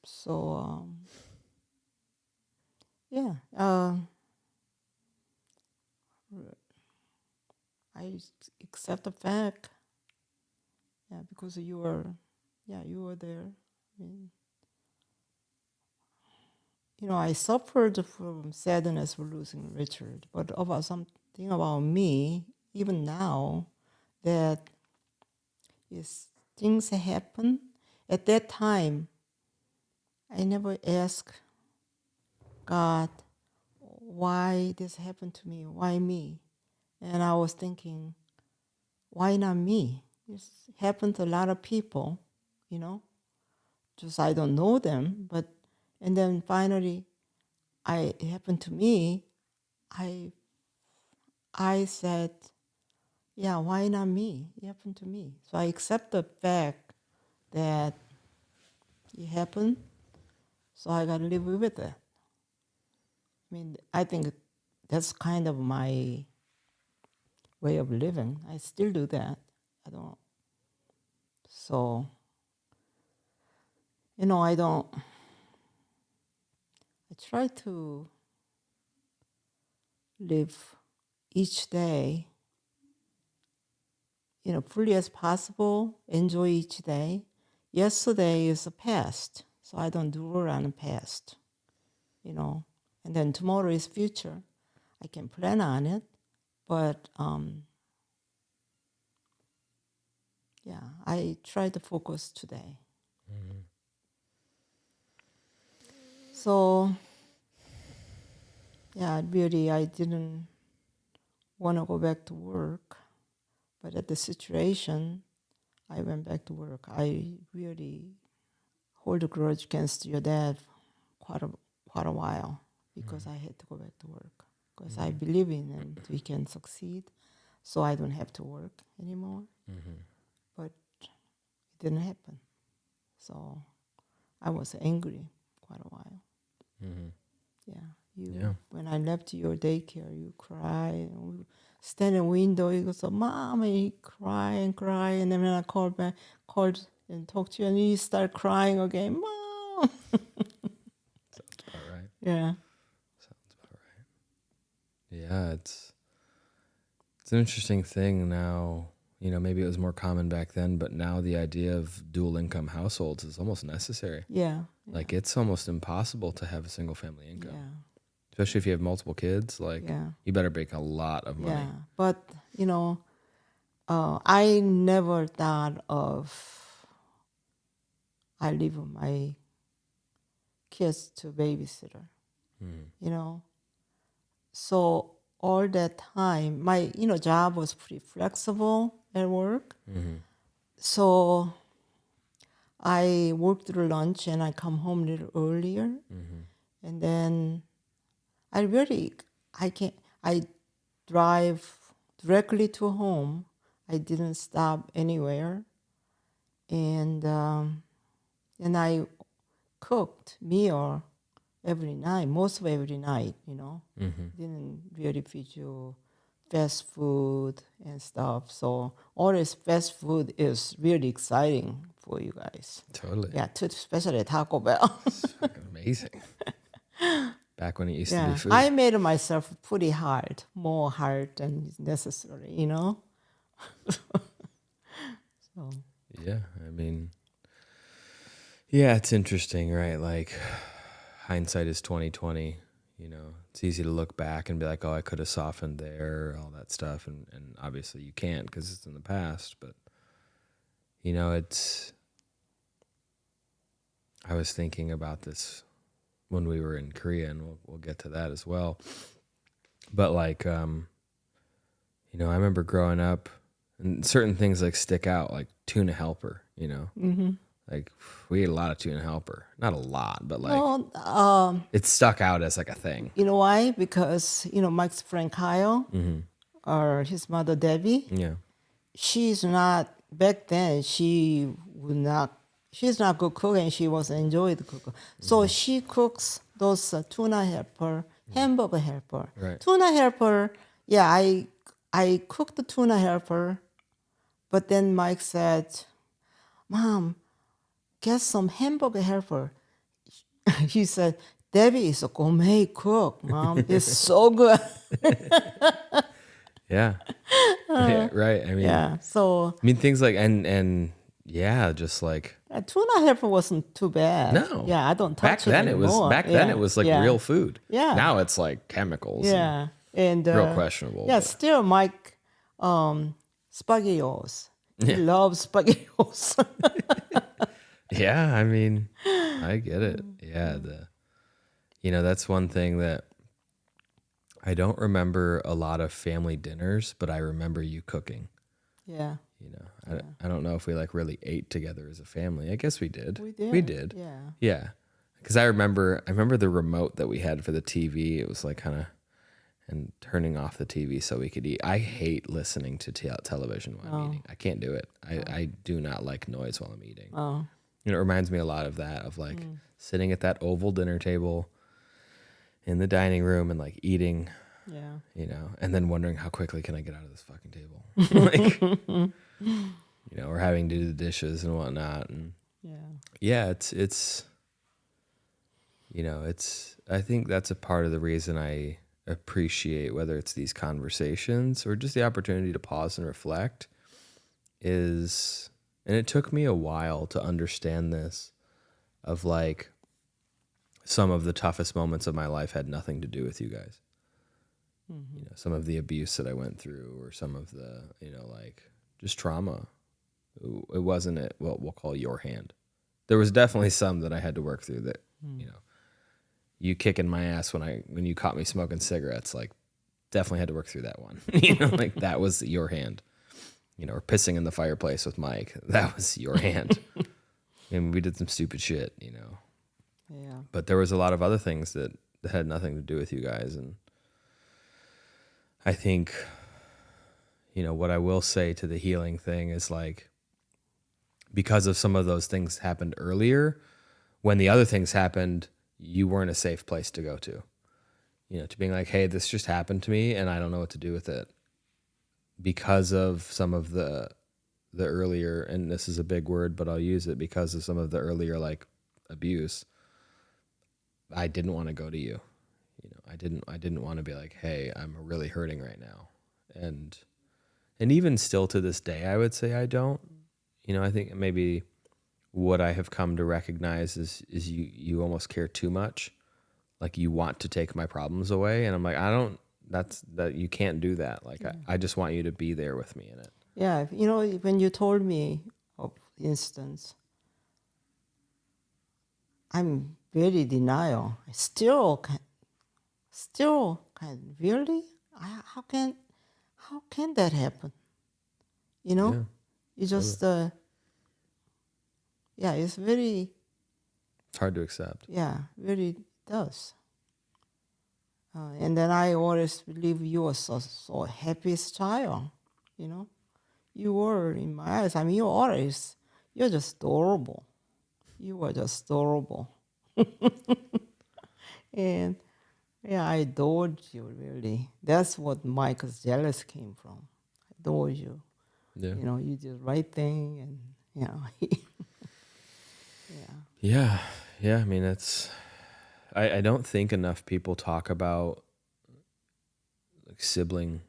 so yeah. I accept the fact, because you were there. I mean, I suffered from sadness for losing Richard, but about something about me, even now, that is things happen. At that time, I never asked God, why this happened to me? Why me? And I was thinking, why not me? This happened to a lot of people, just I don't know them. And then finally, it happened to me. I said, yeah, why not me? It happened to me. So I accept the fact that it happened, so I got to live with it. I mean, I think that's kind of my way of living. I still do that. I don't. So, I don't. I try to live each day, fully as possible, enjoy each day. Yesterday is the past, so I don't dwell on the past, and then tomorrow is future. I can plan on it, but I try to focus today. So, really, I didn't want to go back to work, but at the situation, I went back to work. I really hold a grudge against your dad quite a while, because I had to go back to work, because I believe in him. We can succeed, so I don't have to work anymore. But it didn't happen, so I was angry quite a while. When I left your daycare, you cry. Stand in the window, you go, so Mom, and you cry, and then when I called and talked to you, and you start crying again, Mom. Sounds about right. Yeah. Sounds about right. Yeah, it's an interesting thing now. Maybe it was more common back then, but now the idea of dual income households is almost necessary. Yeah. Like it's almost impossible to have a single family income. Yeah. Especially if you have multiple kids, you better make a lot of money. Yeah, but I never thought of I leave my kids to babysitter. So all that time, my job was pretty flexible at work. So I work through lunch and I come home a little earlier. And then I drive directly to home. I didn't stop anywhere. And I cooked meal every night, most of every night, Didn't really feed you fast food and stuff. So all this fast food is really exciting for you guys. Totally. Yeah, especially Taco Bell. It's fucking amazing. Back when it used to be food. I made myself pretty hard, more hard than necessary, So Yeah, I mean, yeah, it's interesting, right? Like, hindsight is 2020. It's easy to look back and be like, oh, I could have softened there, all that stuff, and obviously you can't because it's in the past. But it's. I was thinking about this when we were in Korea, and we'll get to that as well. But like, I remember growing up, and certain things like stick out, like tuna helper. Like we ate a lot of tuna helper, not a lot, but like it stuck out as like a thing. You know why? Because Mike's friend Kyle or his mother Debbie. Yeah, she's not back then. She's not good cook, and she wasn't enjoy the cook. So she cooks those tuna helper, hamburger helper, right. Tuna helper. Yeah, I cooked the tuna helper, but then Mike said, "Mom, get some hamburger helper." He said, "Debbie is a gourmet cook, Mom. It's so good." Yeah. Yeah, right. I mean, Yeah. So things like and yeah, just like tuna helper wasn't too bad. no. Yeah, I don't touch then it anymore. then it was like real food. Yeah. Now it's like chemicals. Yeah. And real questionable. Yeah, but. still Mike spaghettios. He loves spaghettios. Yeah, I mean, I get it. Yeah, that's one thing that I don't remember a lot of family dinners, but I remember you cooking. Yeah. I don't know if we like really ate together as a family. I guess we did. We did. Yeah. Yeah. Because I remember the remote that we had for the TV. It was like kind of, and turning off the TV so we could eat. I hate listening to television while I'm eating. I can't do it. I do not like noise while I'm eating. Oh. It reminds me a lot of that, of like sitting at that oval dinner table in the dining room and like eating, and then wondering how quickly can I get out of this fucking table? Like, or having to do the dishes and whatnot. And it's I think that's a part of the reason I appreciate, whether it's these conversations or just the opportunity to pause and reflect, is, and it took me a while to understand this, of like some of the toughest moments of my life had nothing to do with you guys. Some of the abuse that I went through, or some of the, like just trauma. It wasn't what we'll call your hand. There was definitely some that I had to work through that, you kicking my ass when you caught me smoking cigarettes, like definitely had to work through that one. Like that was your hand. Or pissing in the fireplace with Mike, that was your hand. And we did some stupid shit, Yeah. But there was a lot of other things that had nothing to do with you guys. And I think, what I will say to the healing thing is like, because of some of those things happened earlier, when the other things happened, you weren't a safe place to go to. To being like, hey, this just happened to me and I don't know what to do with it. Because of some of the earlier, and this is a big word, but I'll use it, because of some of the earlier like abuse, I didn't want to go to you. I didn't want to be like, hey, I'm really hurting right now. And even still to this day, I would say I don't. I think maybe what I have come to recognize is you almost care too much. Like you want to take my problems away. And I'm like, that you can't do that. Like I just want you to be there with me in it. Yeah. When you told me of instance, I'm very denial. I still can really? How can that happen? Yeah. You just yeah, it's very, It's hard to accept. yeah, really does. And then I always believe you were so happiest child, you know. You were in my eyes. I mean, you're just adorable. You were just adorable. And yeah, I adored you, really. That's what Michael's jealous came from. I adore you. Yeah. You know, you did the right thing, and, you know, yeah. Yeah. Yeah. I mean, I don't think enough people talk about like sibling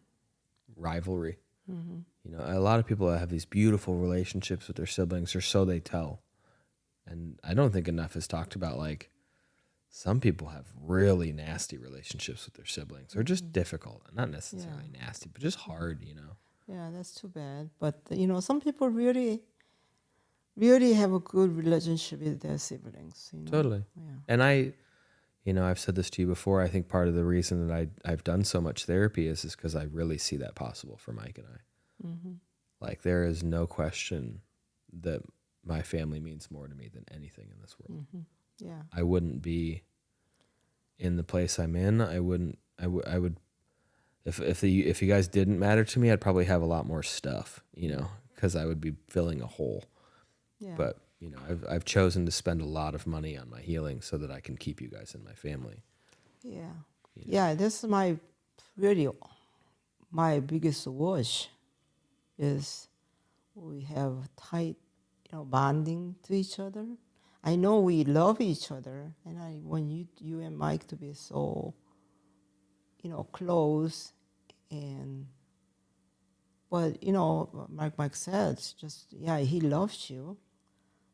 rivalry. Mm-hmm. You know, a lot of people that have these beautiful relationships with their siblings, or so they tell. And I don't think enough is talked about, like, some people have really nasty relationships with their siblings, or just difficult. Not necessarily nasty, but just hard, you know. Yeah, that's too bad. But, you know, some people really, really have a good relationship with their siblings, you know. Totally. Yeah. And I've said this to you before. I think part of the reason that I've done so much therapy is because I really see that possible for Mike and I. Mm-hmm. Like, there is no question that my family means more to me than anything in this world. Mm-hmm. Yeah. I wouldn't be in the place I'm in. I would, if you guys didn't matter to me, I'd probably have a lot more stuff, you know, because I would be filling a hole. Yeah. But, you know, I've chosen to spend a lot of money on my healing so that I can keep you guys in my family. Yeah. You know? Yeah, this is my biggest wish is we have tight, you know, bonding to each other. I know we love each other, and I want you and Mike to be so, you know, close, but you know, like Mike said, just he loves you,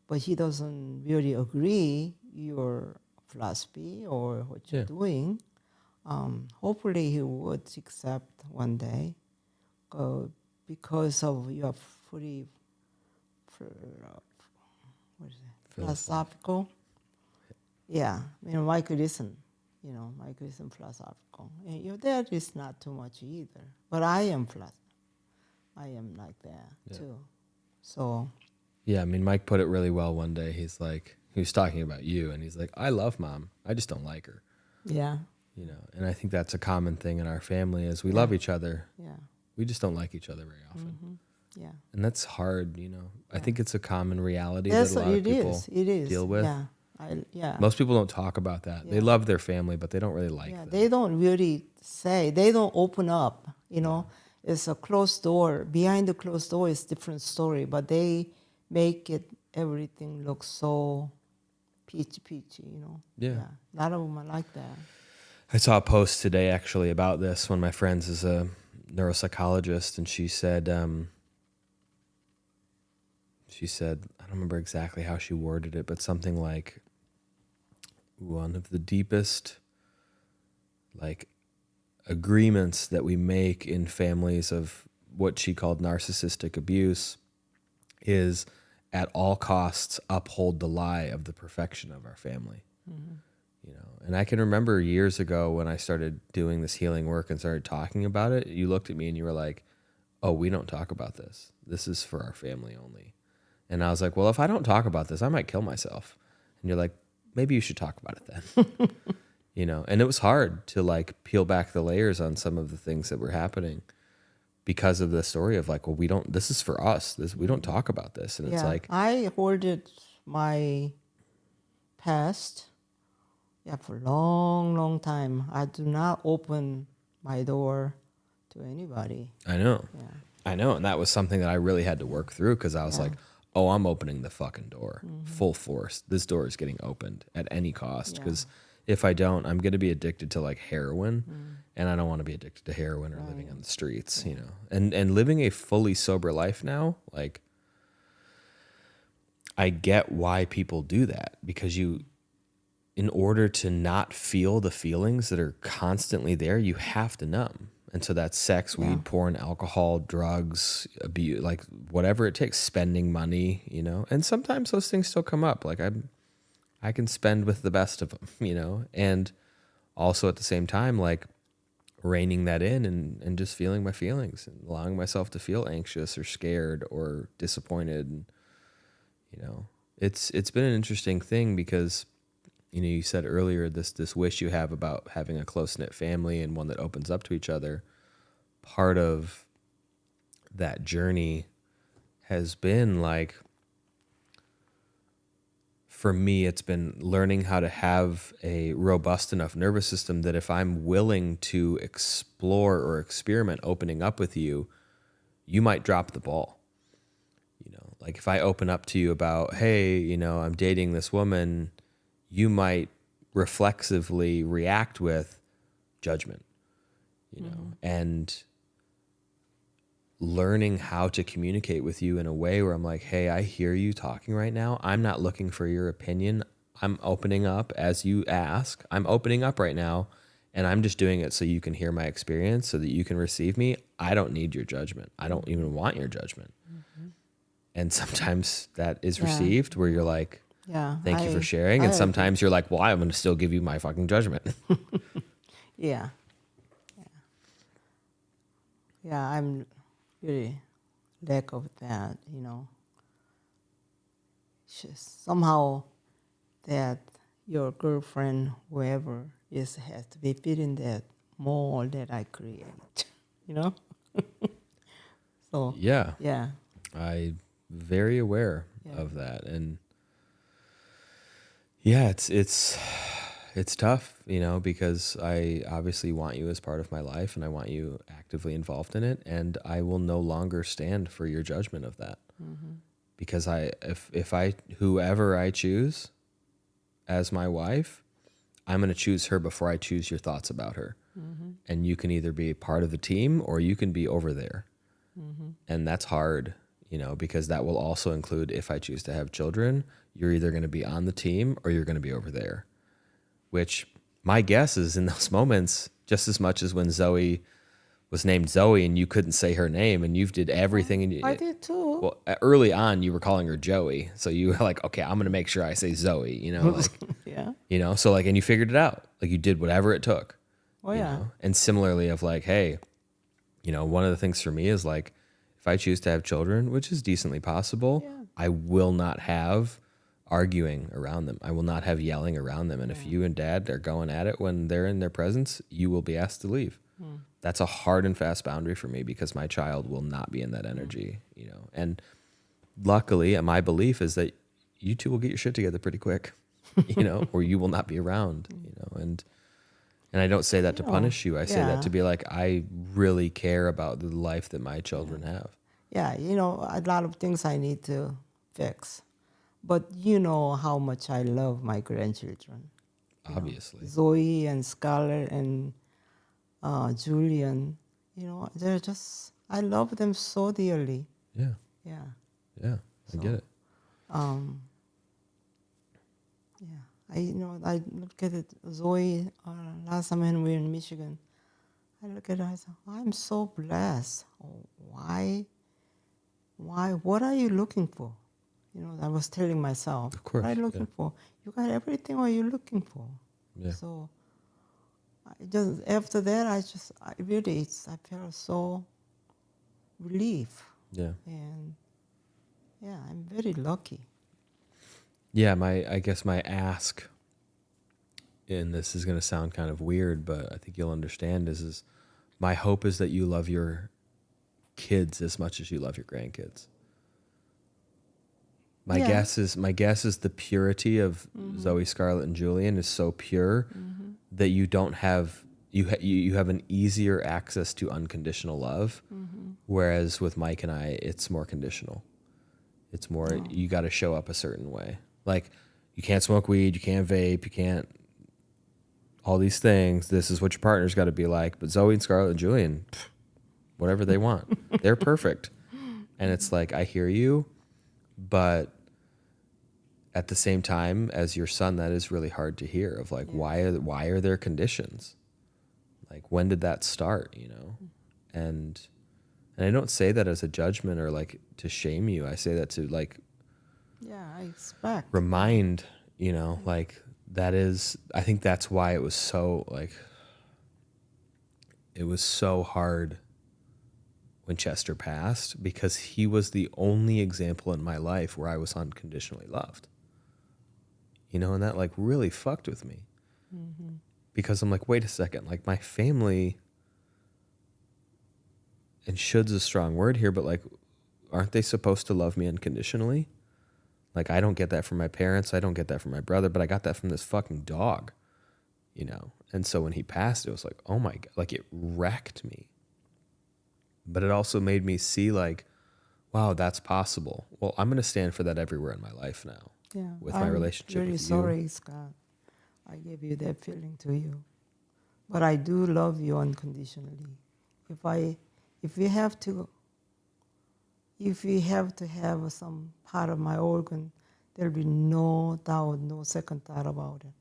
but he doesn't really agree your philosophy or what you're doing. Hopefully, he would accept one day, because of your philosophical. Yeah, you know, Michael isn't. You know, Michael isn't philosophical, and your dad is not too much either. But I am I am like that too. So. Yeah, I mean, Mike put it really well one day. He was talking about you, and he's like, I love Mom. I just don't like her. Yeah. You know, and I think that's a common thing in our family is we love each other. Yeah. We just don't like each other very often. Mm-hmm. Yeah. And that's hard, you know. I think it's a common reality That's that a lot of people deal with. Yeah. Most people don't talk about that. Yeah. They love their family, but they don't really like them. They don't really they don't open up, you know. It's a closed door. Behind the closed door is different story, but they make everything look so peachy, you know. Yeah. A lot of them are like that. I saw a post today actually about this. One of my friends is a neuropsychologist, and she said, I don't remember exactly how she worded it, but something like one of the deepest like agreements that we make in families of what she called narcissistic abuse is at all costs uphold the lie of the perfection of our family. Mm-hmm. You know, and I can remember years ago when I started doing this healing work and started talking about it, you looked at me and you were like, oh, we don't talk about this. This is for our family only. And I was like, well, if I don't talk about this, I might kill myself. And you're like, maybe you should talk about it then. You know, and it was hard to like peel back the layers on some of the things that were happening because of the story of like, well, this is for us. We don't talk about this. And it's like, I hoarded my past for a long, long time. I do not open my door to anybody. I know. Yeah. I know. And that was something that I really had to work through because I was like, oh, I'm opening the fucking door full force. This door is getting opened at any cost because if I don't, I'm going to be addicted to like heroin and I don't want to be addicted to heroin or living on the streets, you know, and living a fully sober life now, like I get why people do that because in order to not feel the feelings that are constantly there, you have to numb. And so that's sex, weed, porn, alcohol, drugs, abuse, like whatever it takes, spending money, you know. And sometimes those things still come up. Like I can spend with the best of them, you know. And also at the same time, like reining that in and just feeling my feelings and allowing myself to feel anxious or scared or disappointed, you know. It's been an interesting thing because, you know, you said earlier this wish you have about having a close-knit family and one that opens up to each other. Part of that journey has been like, for me, it's been learning how to have a robust enough nervous system that if I'm willing to explore or experiment opening up with you, you might drop the ball. You know, like if I open up to you about, hey, you know, I'm dating this woman, you might reflexively react with judgment, you know, and learning how to communicate with you in a way where I'm like, hey, I hear you talking right now. I'm not looking for your opinion. I'm opening up as you ask. I'm opening up right now, and I'm just doing it so you can hear my experience, so that you can receive me. I don't need your judgment. I don't even want your judgment. And sometimes that is received where you're like, thank you for sharing. And sometimes you're like, well, I'm going to still give you my fucking judgment. Yeah. Yeah, I'm really lack of that, you know. Somehow that your girlfriend, whoever is, has to be fitting that mold that I create, you know? So, Yeah. yeah. I'm very aware of that. And yeah, it's tough, you know, because I obviously want you as part of my life and I want you actively involved in it, and I will no longer stand for your judgment of that. Because if I whoever I choose as my wife, I'm going to choose her before I choose your thoughts about her. And you can either be part of the team or you can be over there. And that's hard, you know, because that will also include, if I choose to have children, you're either going to be on the team or you're going to be over there. Which my guess is in those moments, just as much as when Zoe was named Zoe and you couldn't say her name and you did everything. And I did too. well, early on you were calling her Joey. So you were like, okay, I'm going to make sure I say Zoe, you know, like, Yeah. you know, so like, and you figured it out. Like you did whatever it took. Oh, you yeah. know? And similarly of like, hey, you know, one of the things for me is like, if I choose to have children, which is decently possible, I will not have arguing around them. I will not have yelling around them. And if you and dad are going at it when they're in their presence, you will be asked to leave. That's a hard and fast boundary for me because my child will not be in that energy, you know. And luckily, my belief is that you two will get your shit together pretty quick, you know, or you will not be around, you know. And I don't say that to punish you. I say that to be like, I really care about the life that my children have. Yeah, you know, a lot of things I need to fix. But you know how much I love my grandchildren. Obviously. Zoe and Scarlett and Julian, you know, they're just, I love them so dearly. Yeah. Yeah. Yeah. I get it. Yeah. I look at it, Zoe, last time when we were in Michigan, I look at her, I say, I'm so blessed. Oh, why, what are you looking for? You know, I was telling myself, Of course, what are you looking for? You got everything what you're looking for. Yeah. So I just, after that, I felt so relief. Yeah. And yeah, I'm very lucky. Yeah. I guess my ask, and this is going to sound kind of weird, but I think you'll understand, is my hope is that you love your kids as much as you love your grandkids. My guess is the purity of Zoe, Scarlett, and Julian is so pure that you don't have you have an easier access to unconditional love, whereas with Mike and I, it's more conditional. It's more you got to show up a certain way. Like you can't smoke weed, you can't vape, you can't all these things. This is what your partner's got to be like. But Zoe and Scarlett and Julian, whatever they want, they're perfect. And it's like I hear you, but at the same time, as your son, that is really hard to hear. Of like, why are there conditions? Like, when did that start? You know, and I don't say that as a judgment or like to shame you. I say that to like, I expect remind you know, like that is. I think that's why it was so like, it was so hard when Chester passed, because he was the only example in my life where I was unconditionally loved. You know, and that like really fucked with me. Mm-hmm. Because I'm like, wait a second, like my family, and should's a strong word here, but like, aren't they supposed to love me unconditionally? Like, I don't get that from my parents. I don't get that from my brother, but I got that from this fucking dog, you know? And so when he passed, it was like, oh my God, like it wrecked me. But it also made me see like, wow, that's possible. Well, I'm going to stand for that everywhere in my life now. Yeah, With my relationship really with you. sorry, Scott. I gave you that feeling to you. But I do love you unconditionally. If we have to have some part of my organ, there'll be no doubt, no second thought about it.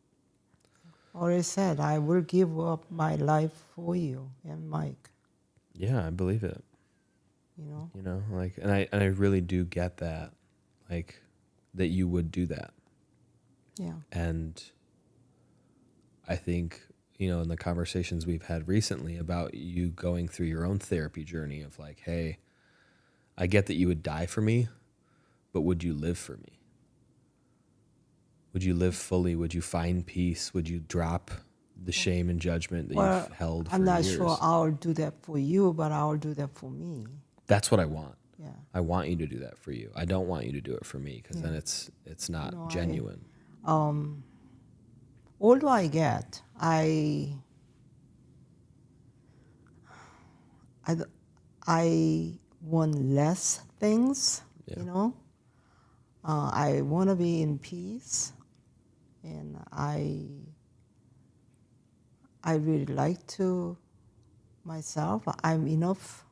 Already said, I will give up my life for you and Mike. Yeah, I believe it. You know, like, and I really do get that, like, that you would do that. Yeah. And I think, you know, in the conversations we've had recently about you going through your own therapy journey of like, hey, I get that you would die for me, but would you live for me? Would you live fully? Would you find peace? Would you drop the shame and judgment that you've held for years? I'm not sure I'll do that for you, but I'll do that for me. That's what I want. Yeah. I want you to do that for you. I don't want you to do it for me, because then it's not genuine. Older I get, I want less things, you know. I want to be in peace, and I really like to myself. I am enough,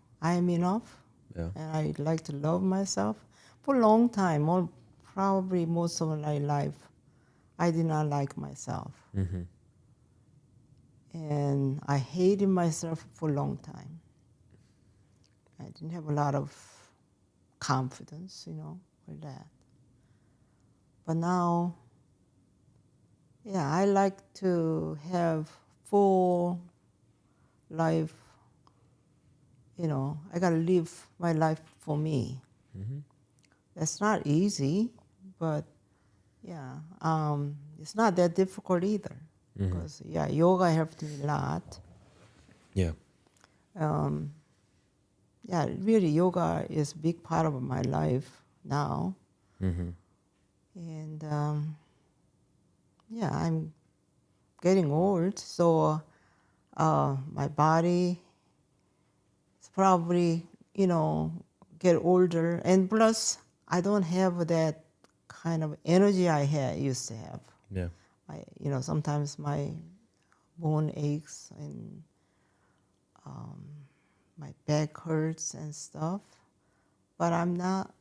Yeah. and I like to love myself. For a long time, or probably most of my life, I did not like myself. Mm-hmm. And I hated myself for a long time. I didn't have a lot of confidence, you know, with that. But now, yeah, I like to have full life, you know, I gotta live my life for me. Mm-hmm. That's not easy, but yeah, it's not that difficult either. Because, yeah, yoga helped me a lot. Yeah. Yeah, really, yoga is a big part of my life now. Mm-hmm. And yeah, I'm getting old, so my body is probably, you know, get older. And plus, I don't have that kind of energy I used to have. Yeah. You know, sometimes my bone aches and my back hurts and stuff. But I'm not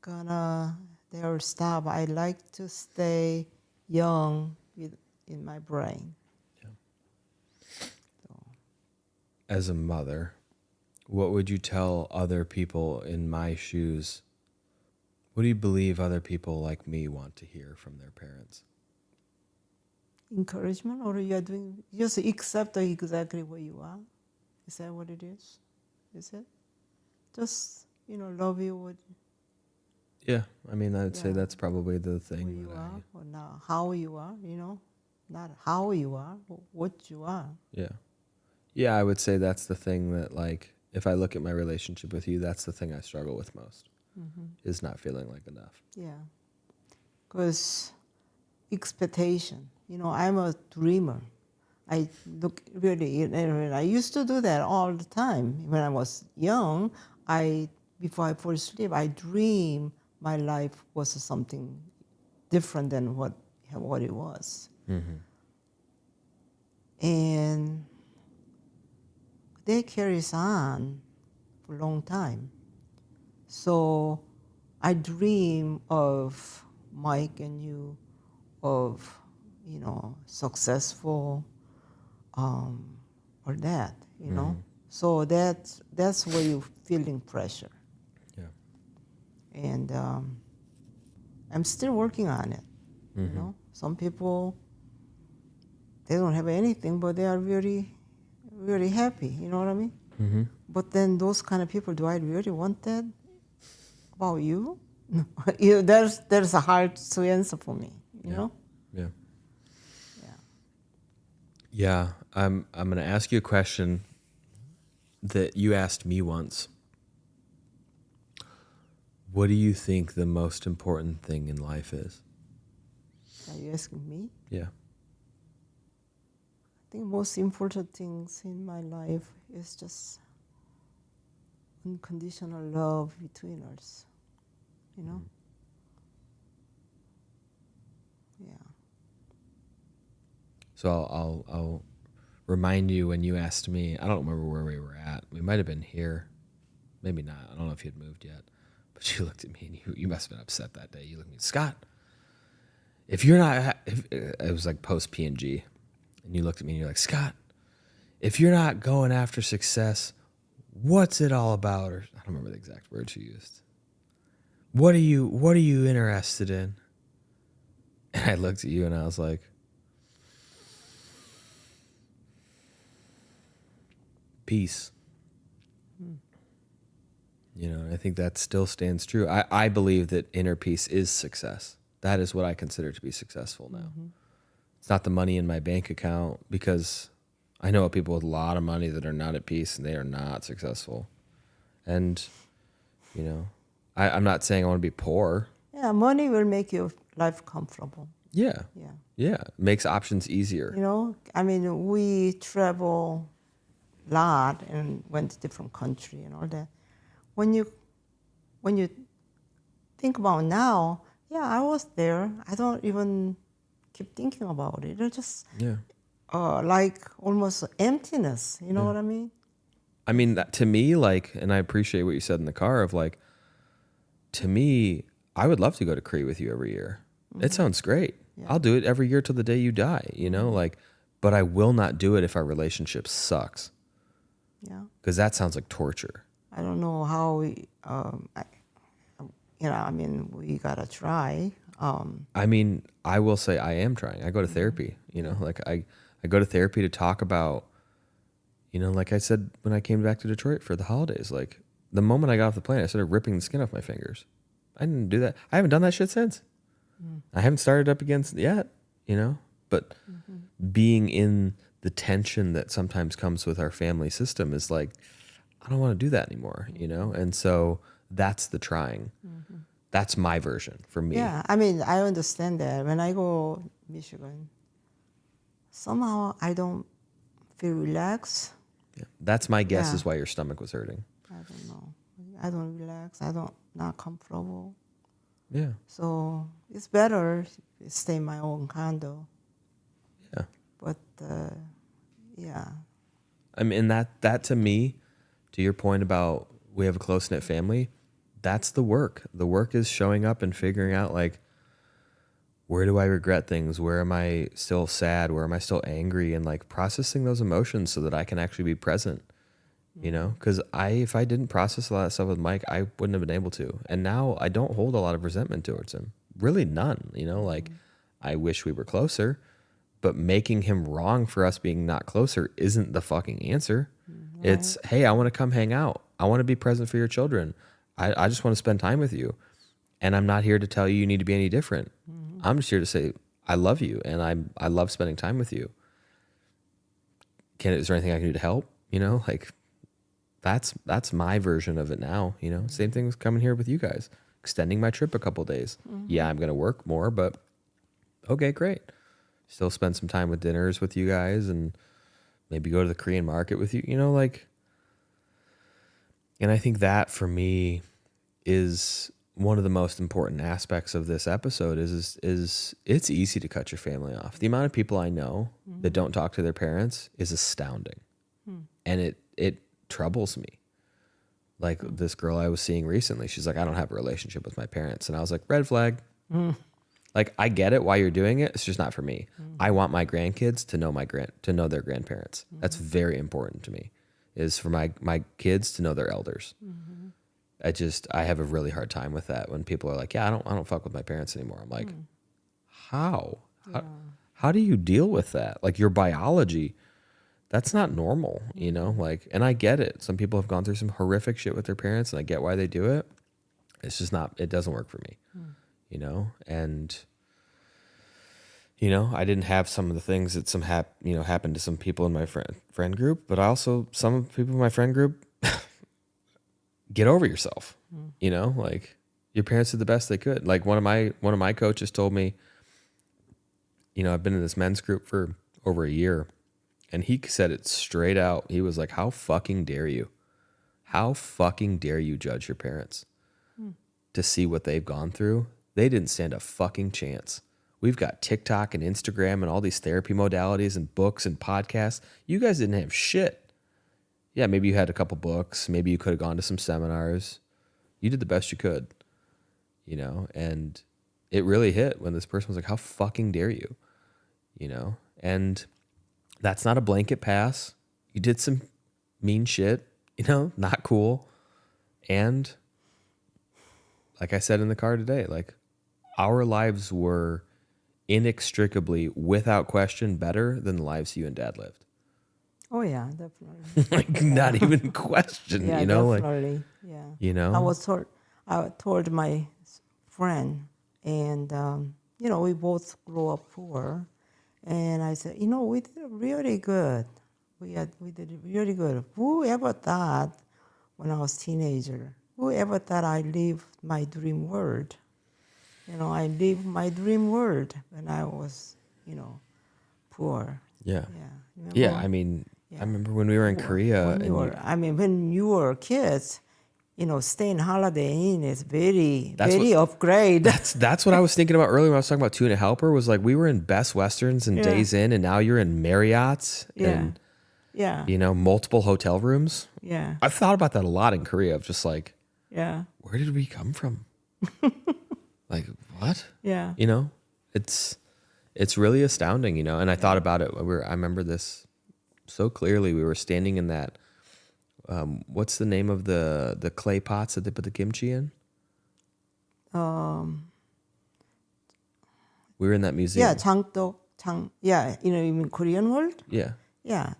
gonna there stop. I like to stay young in my brain. Yeah. As a mother, what would you tell other people in my shoes? What do you believe other people like me want to hear from their parents? Encouragement, or you are doing just accept exactly where you are. Is that what it is? Is it? Just, you know, love you with Yeah, I mean, I'd say that's probably the where thing. you are, or now how you are, you know, not how you are, but what you are. Yeah. Yeah, I would say that's the thing that, like, if I look at my relationship with you, that's the thing I struggle with most, is not feeling like enough. Yeah. Because expectation, you know, I'm a dreamer. I look really, and I used to do that all the time. When I was young, before I fall asleep, I dream my life was something different than what it was. Mm-hmm. And that carries on for a long time. So I dream of Mike and you, of, you know, successful, or that, you know. So that's where you're feeling pressure. Yeah. And I'm still working on it. You know, some people, they don't have anything, but they are really, really happy. You know what I mean? Mm-hmm. But then those kind of people, do I really want that about you? No. There's a hard to answer for me, you know? Yeah. Yeah. Yeah. I'm going to ask you a question that you asked me once. What do you think the most important thing in life is? Are you asking me? Yeah. I think most important things in my life is just unconditional love between us, you know? Yeah. So I'll remind you when you asked me. I don't remember where we were at. We might have been here, maybe not. I don't know if you had moved yet. But you looked at me and you must have been upset that day. You looked at me, Scott. If you're not, it was like post PNG, and you looked at me and you're like, Scott, if you're not going after success, what's it all about? Or I don't remember the exact words you used. What are you interested in? And I looked at you and I was like, peace. You know, and I think that still stands true. I believe that inner peace is success. That is what I consider to be successful now. Mm-hmm. It's not the money in my bank account, because I know people with a lot of money that are not at peace and they are not successful. And, you know, I'm not saying I want to be poor. Yeah, money will make your life comfortable. Yeah. Yeah. Yeah. Makes options easier. You know, I mean, we travel a lot and went to different country and all that. When you think about now, yeah, I was there. I don't even keep thinking about it. It's just like almost emptiness. You know what I mean? I mean, that, to me, like, and I appreciate what you said in the car of like, to me, I would love to go to Cree with you every year. Mm-hmm. It sounds great. Yeah. I'll do it every year till the day you die, you know, like, but I will not do it if our relationship sucks. Yeah. Because that sounds like torture. I don't know how we, I mean, we gotta try. I mean, I will say I am trying. I go to therapy, you know, like I go to therapy to talk about, you know, like I said, when I came back to Detroit for the holidays, like the moment I got off the plane, I started ripping the skin off my fingers. I didn't do that. I haven't done that shit since. I haven't started up again yet, you know, but being in the tension that sometimes comes with our family system is like, I don't want to do that anymore, you know? And so that's the trying. Mm-hmm. That's my version for me. Yeah, I mean, I understand that. When I go Michigan, somehow I don't feel relaxed. Yeah. That's my guess is why your stomach was hurting. I don't know. I don't relax. Not comfortable. Yeah. So it's better to stay in my own condo. Yeah. But, yeah. I mean, that to me, to your point about we have a close-knit family, that's the work. The work is showing up and figuring out, like, where do I regret things? Where am I still sad? Where am I still angry? And, like, processing those emotions so that I can actually be present, you know? Because if I didn't process a lot of stuff with Mike, I wouldn't have been able to. And now I don't hold a lot of resentment towards him. Really none, you know? Like, I wish we were closer, but making him wrong for us being not closer isn't the fucking answer. Right. It's, hey, I want to come hang out. I want to be present for your children. I just want to spend time with you. And I'm not here to tell you you need to be any different. Mm-hmm. I'm just here to say, I love you and I love spending time with you. Is there anything I can do to help? You know, like that's my version of it now. You know, mm-hmm. Same thing with coming here with you guys, extending my trip a couple of days. Mm-hmm. Yeah, I'm going to work more, but okay, great. Still spend some time with dinners with you guys and maybe go to the Korean market with you, you know, like, and I think that for me is one of the most important aspects of this episode is it's easy to cut your family off. The amount of people I know that don't talk to their parents is astounding. And it troubles me. Like this girl I was seeing recently, she's like, I don't have a relationship with my parents. And I was like, red flag. Like, I get it why you're doing it. It's just not for me. I want my grandkids to know their grandparents. That's very important to me, is for my kids to know their elders. I have a really hard time with that when people are like, yeah, I don't fuck with my parents anymore. I'm like, how? How do you deal with that? Like, your biology, that's not normal, you know? Like, and I get it. Some people have gone through some horrific shit with their parents, and I get why they do it. It's just not, it doesn't work for me, you know? And, you know, I didn't have some of the things that happened to some people in my friend group, but also some people in my friend group, get over yourself, you know? Like, your parents did the best they could. Like, one of my coaches told me, you know, I've been in this men's group for over a year, and he said it straight out. He was like, how fucking dare you? How fucking dare you judge your parents to see what they've gone through? They didn't stand a fucking chance. We've got TikTok and Instagram and all these therapy modalities and books and podcasts. You guys didn't have shit. Yeah, maybe you had a couple books. Maybe you could have gone to some seminars. You did the best you could, you know? And it really hit when this person was like, how fucking dare you? You know? And that's not a blanket pass. You did some mean shit, you know, not cool. And like I said in the car today, like, our lives were inextricably, without question, better than the lives you and dad lived. Oh yeah, definitely. Like, not even question, Yeah, you know, definitely. like, Yeah. you know, I told my friend, and you know, we both grew up poor, and I said, you know, we did really good. We did really good. Who ever thought when I was teenager? Who ever thought I lived my dream world? You know, I lived my dream world when I was, you know, poor. yeah. Yeah. Yeah, Remember? I mean, Yeah. I remember when we were in Korea When you and were, I mean, when you were kids, you know, staying Holiday Inn is very, That's very upgrade. that's what I was thinking about earlier when I was talking about Tuna Helper, was like, we were in Best Westerns and Yeah. Days Inn, and now you're in Marriott's Yeah. and, Yeah. you know, multiple hotel rooms. Yeah. I've thought about that a lot in Korea, of just like, Yeah. where did we come from? Like, what? Yeah. You know, it's really astounding, you know. And I thought about it. I remember this so clearly. We were standing in that, what's the name of the clay pots that they put the kimchi in? We were in that museum. Yeah. Yeah. You know, you mean Korean word? Yeah. Yeah.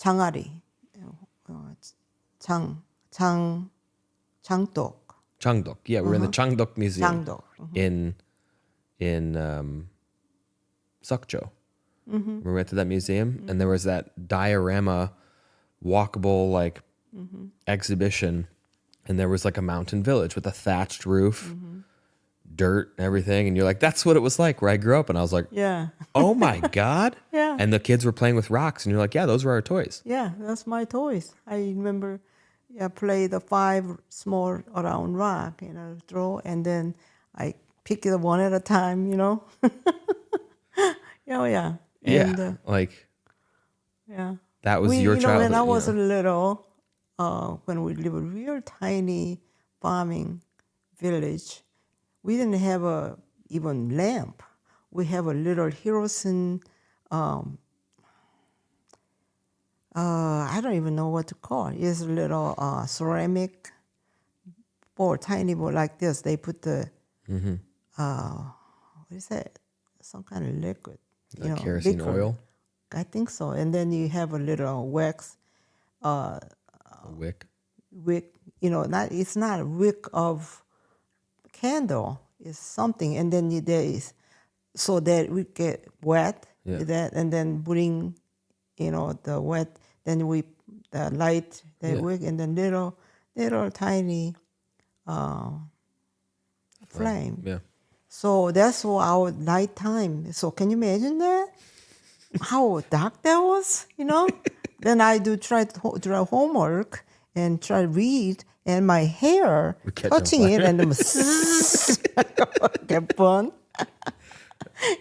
장아리. 장독. Changdok. Yeah, we were in the Changdok Museum 장독. in Sukcho. We went to that museum, and there was that diorama, walkable, like, exhibition, and there was like a mountain village with a thatched roof, dirt and everything, and you're like, that's what it was like where I grew up. And I was like, Yeah. oh my God. Yeah. And the kids were playing with rocks, and you're like, yeah, those were our toys. Yeah, that's my toys. I remember, yeah, play the 5 small around rock, you know, throw, and then I pick it one at a time, you know. Oh yeah. And, Yeah, like, yeah. that was your you know, childhood. when I you was know? little, when we lived in a real tiny farming village, we didn't have a even lamp. We have a little Hirosin. I don't even know what to call it. It's a little ceramic bowl, tiny bowl like this. They put the what is that? Some kind of liquid. Like kerosene liquor. oil, I think so. And then you have a little wax a wick. wick. You know, it's not a wick of candle. It's something, and then there is so that we get wet. Yeah. That and then bring, you know, the wet. Then we the light the Yeah. wick, and then little tiny flame. Yeah. So that's for our nighttime. So can you imagine that? How dark that was, you know? Then I do try to do homework and try to read, and my hair Would catch on touching it, and then get burned.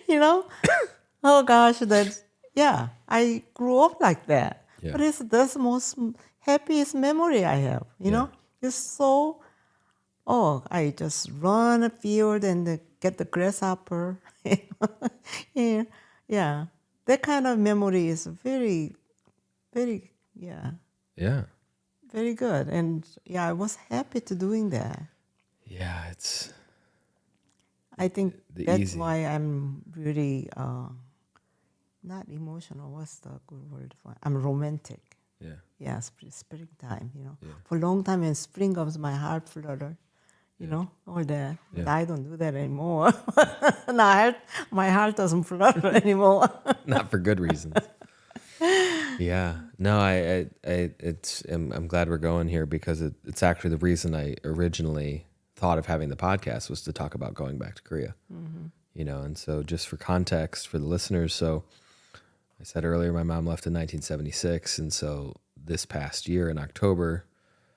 You know? Oh gosh, yeah. I grew up like that. Yeah. But that's the most happiest memory I have. You know? It's so. Oh, I just run a field and get the grasshopper. Yeah, yeah. That kind of memory is very, very, Yeah. very good. And yeah, I was happy to doing that. Yeah. It's I think the that's easy. why I'm really not emotional. What's the good word for it? I'm romantic. Yeah. Yeah, springtime, Yeah. For a long time when spring comes, my heart flutter, all that. But Yeah. I don't do that anymore. No, my heart doesn't flutter anymore. Not for good reasons. Yeah. No, I'm glad we're going here because it's actually the reason I originally thought of having the podcast was to talk about going back to Korea. And so just for context for the listeners, so I said earlier my mom left in 1976, and so this past year in October,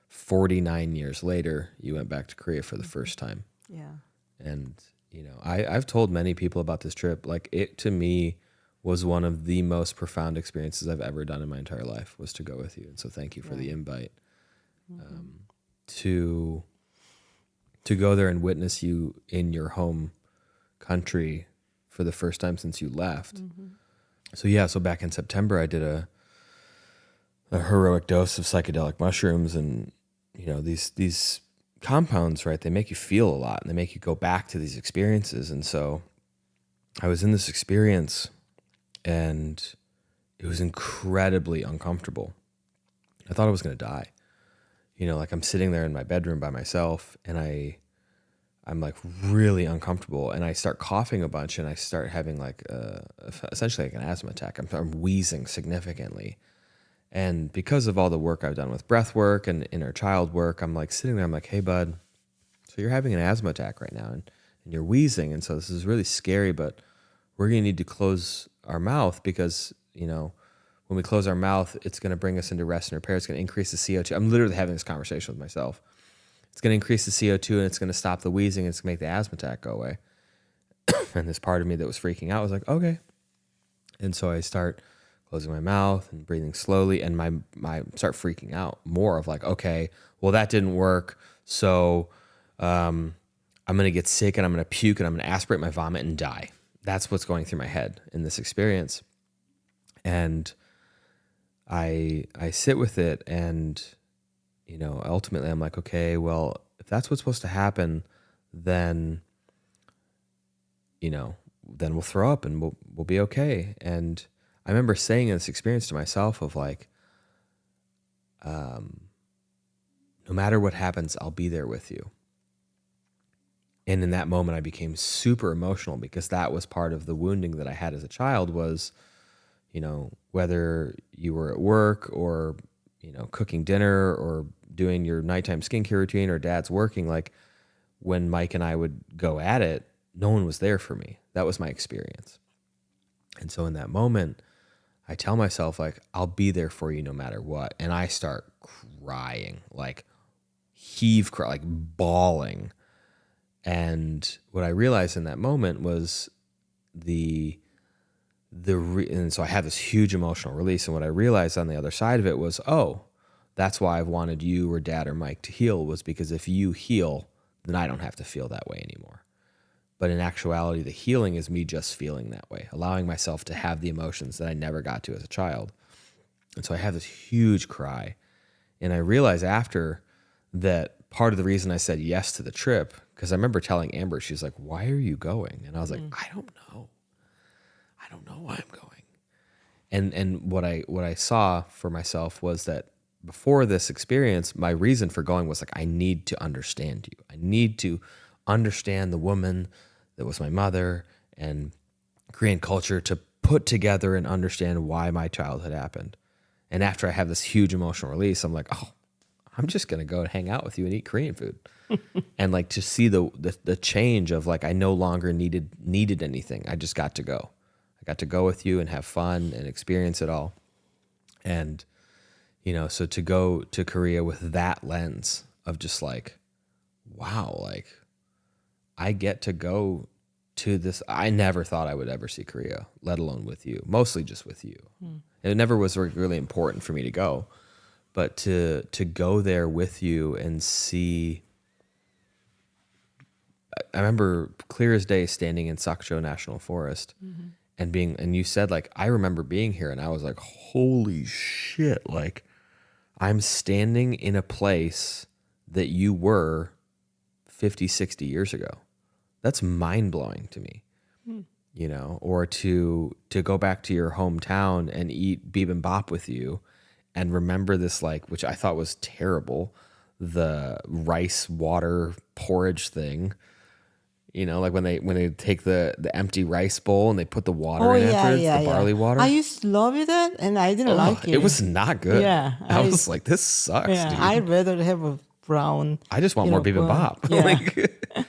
49 years later, you went back to Korea for the first time. Yeah. And I've told many people about this trip. Like, it to me was one of the most profound experiences I've ever done in my entire life, was to go with you. And so thank you for the invite. To go there and witness you in your home country for the first time since you left. So back in September, I did a heroic dose of psychedelic mushrooms, and these compounds, right? They make you feel a lot, and they make you go back to these experiences. And so I was in this experience, and it was incredibly uncomfortable. I thought I was going to die. Like, I'm sitting there in my bedroom by myself, and I'm like really uncomfortable, and I start coughing a bunch, and I start having like essentially like an asthma attack. I'm wheezing significantly. And because of all the work I've done with breath work and inner child work, I'm like sitting there, I'm like, hey bud, so you're having an asthma attack right now, and you're wheezing. And so this is really scary, but we're going to need to close our mouth because, when we close our mouth, it's going to bring us into rest and repair. It's going to increase the CO2. I'm literally having this conversation with myself. It's going to increase the CO2, and it's going to stop the wheezing, and it's going to make the asthma attack go away. And this part of me that was freaking out was like, okay. And so I start closing my mouth and breathing slowly, and my start freaking out more of like, okay, well, that didn't work. So I'm going to get sick, and I'm going to puke, and I'm going to aspirate my vomit and die. That's what's going through my head in this experience. And I sit with it, and ultimately I'm like, okay, well, if that's what's supposed to happen, then then we'll throw up and we'll be okay. And I remember saying in this experience to myself of like, no matter what happens, I'll be there with you. And in that moment, I became super emotional because that was part of the wounding that I had as a child was, whether you were at work or, cooking dinner or doing your nighttime skincare routine or dad's working, like when Mike and I would go at it, no one was there for me. That was my experience. And so in that moment, I tell myself, like, I'll be there for you no matter what. And I start crying, like like bawling. And what I realized in that moment was and so I had this huge emotional release. And what I realized on the other side of it was, oh, that's why I've wanted you or dad or Mike to heal, was because if you heal, then I don't have to feel that way anymore. But in actuality, the healing is me just feeling that way, allowing myself to have the emotions that I never got to as a child. And so I have this huge cry. And I realized after that part of the reason I said yes to the trip, because I remember telling Amber, she's like, why are you going? And I was like, I don't know. I don't know why I'm going. And what I saw for myself was that before this experience, my reason for going was like, I need to understand you. I need to understand the woman that was my mother and Korean culture, to put together and understand why my childhood happened. And after I have this huge emotional release, I'm like, oh, I'm just going to go and hang out with you and eat Korean food. And like to see the change of like, I no longer needed anything. I just got to go. I got to go with you and have fun and experience it all. And, so to go to Korea with that lens of just like, wow, like I get to go to this. I never thought I would ever see Korea, let alone with you, mostly just with you. It never was really important for me to go, but to go there with you and see. I remember clear as day standing in Sakcho National Forest and you said like, I remember being here, and I was like, holy shit. Like I'm standing in a place that you were 50, 60 years ago. That's mind blowing to me you know, or to go back to your hometown and eat bibimbap with you and remember this, like, which I thought was terrible, the rice water porridge thing. You know, like when they take the empty rice bowl and they put the water Oh in yeah, afterwards, yeah, the yeah. barley water. I used to love it, and I didn't Oh, like it it. was not good. Yeah, I was like, this sucks, yeah. dude. I'd rather have a brown. I just want more bibimbap. Yeah. Like,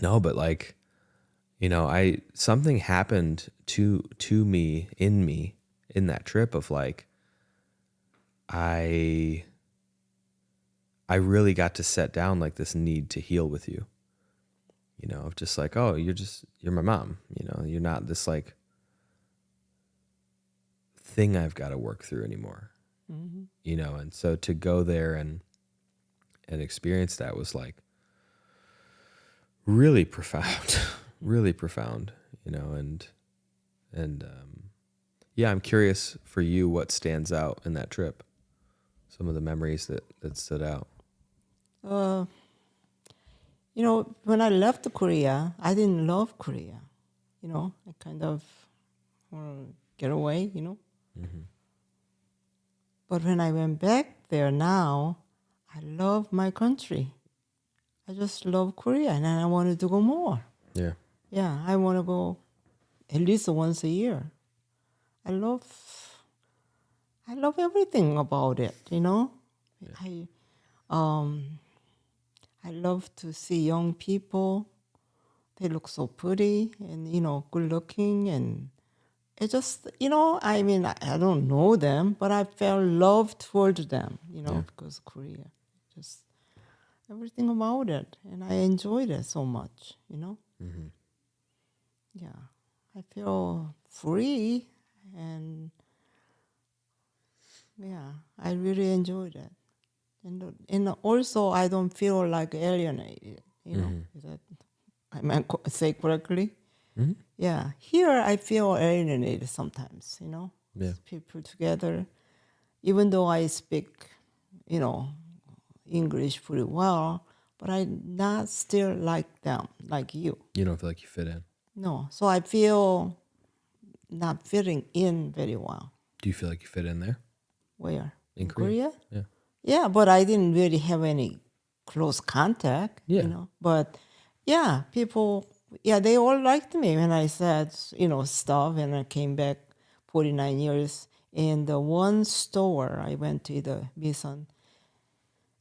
no, but like, you know, something happened to me in that trip of like, I really got to set down like this need to heal with you. You know, of just like, oh, you're my mom. You know, you're not this like thing I've got to work through anymore. Mm-hmm. You know, and so to go there and experience that was like really profound, really profound, you know, and yeah, I'm curious for you what stands out in that trip. Some of the memories that stood out. You know, when I left Korea, I didn't love Korea. You know, I kind of want to get away, you know. Mm-hmm. But when I went back there now, I love my country. I just love Korea, and I wanted to go more. Yeah. Yeah, I want to go at least once a year. I love everything about it, you know. Yeah. I love to see young people. They look so pretty and, you know, good looking. And it just, you know, I mean, I don't know them, but I felt love towards them, you know, because Korea, just everything about it. And I enjoyed it so much, you know. Mm-hmm. Yeah, I feel free, and yeah, I really enjoyed it. And also, I don't feel like alienated, you know. Is that, I might say correctly? Mm-hmm. Yeah, here I feel alienated sometimes, you know. Yeah. People together, even though I speak, you know, English pretty well, but I not still like them, like you. You don't feel like you fit in. No, so I feel not fitting in very well. Do you feel like you fit in there? Where? In Korea? Yeah. Yeah, but I didn't really have any close contact, you know. But yeah, people, yeah, they all liked me when I said, you know, stuff, and I came back 49 years. In the one store I went to, the Misan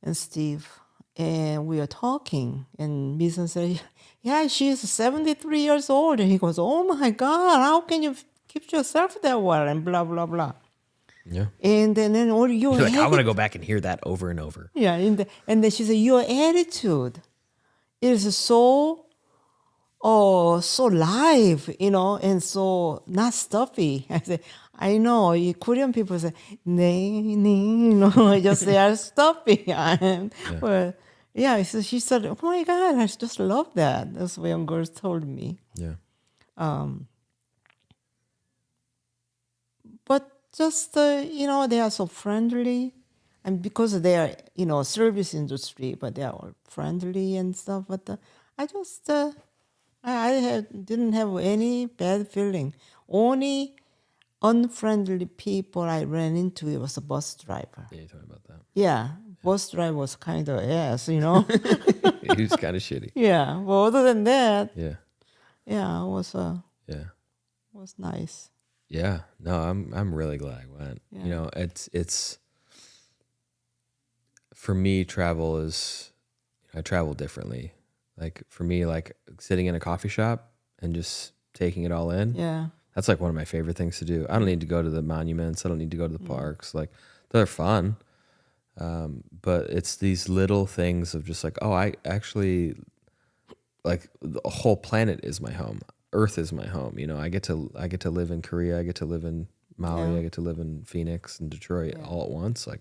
and Steve, and we were talking, and Misan said, yeah, she's 73 years old. And he goes, oh my God, how can you keep yourself that well? And blah, blah, blah. Yeah. And then all your like, I want to go back and hear that over and over. Yeah, and then she said, your attitude is so live, you know, and so not stuffy. I said, I know, Korean people say, nee, you know, just they are stuffy. But yeah, so she said, oh my God, I just love that. That's what young girls told me. Yeah. But just, you know, they are so friendly. And because they are, you know, service industry, but they are all friendly and stuff. But I just, didn't have any bad feeling. Only unfriendly people I ran into, it was a bus driver. Yeah, you told me about that. Yeah, bus driver was kind of ass, you know. He was kind of shitty. Yeah, but other than that, yeah, it was was nice. Yeah, no, I'm really glad I went. Yeah. You know, it's for me, travel is, I travel differently. Like for me, like sitting in a coffee shop and just taking it all in. Yeah. That's like one of my favorite things to do. I don't need to go to the monuments. I don't need to go to the parks. Like they're fun. But it's these little things of just like, oh, I actually, like the whole planet is my home. Earth is my home. You know, I get to live in Korea. I get to live in Maui. Yeah. I get to live in Phoenix and Detroit all at once. Like,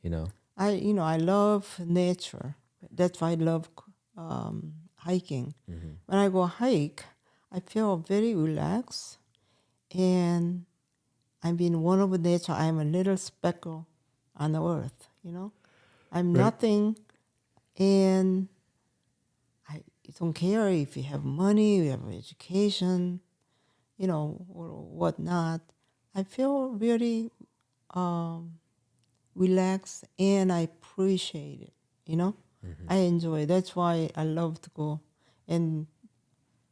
you know, I love nature. That's why I love hiking. Mm-hmm. When I go hike, I feel very relaxed, and I mean, one of nature. I'm a little speckle on the earth. You know, I'm nothing, and don't care if you have money, you have education, or whatnot. I feel really relaxed and I appreciate it. I enjoy it. That's why I love to go. And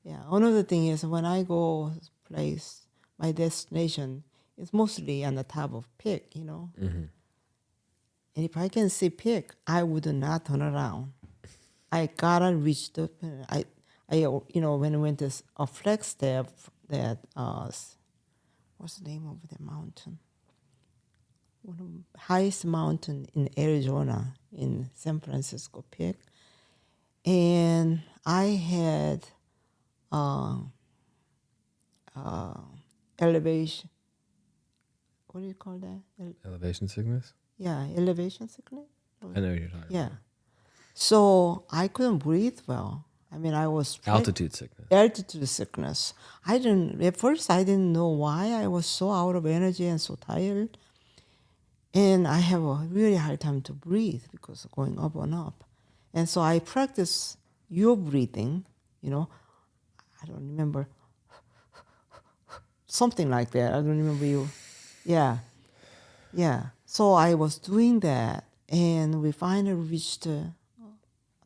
yeah, another thing is when I go place, my destination is mostly on the top of peak. And if I can see peak, I would not turn around. I gotta reach the. When I went to a Flagstaff, that what's the name of the mountain? One of the highest mountain in Arizona, in San Francisco Peak, and I had elevation. What do you call that? Elevation sickness? Yeah, elevation sickness. I know what you're talking Yeah. about. So I couldn't breathe well. I mean, I was Altitude sickness. altitude sickness. At first I didn't know why I was so out of energy and so tired. And I have a really hard time to breathe because of going up and up. And so I practice your breathing, I don't remember, something like that. I don't remember you. Yeah. Yeah. So I was doing that and we finally reached the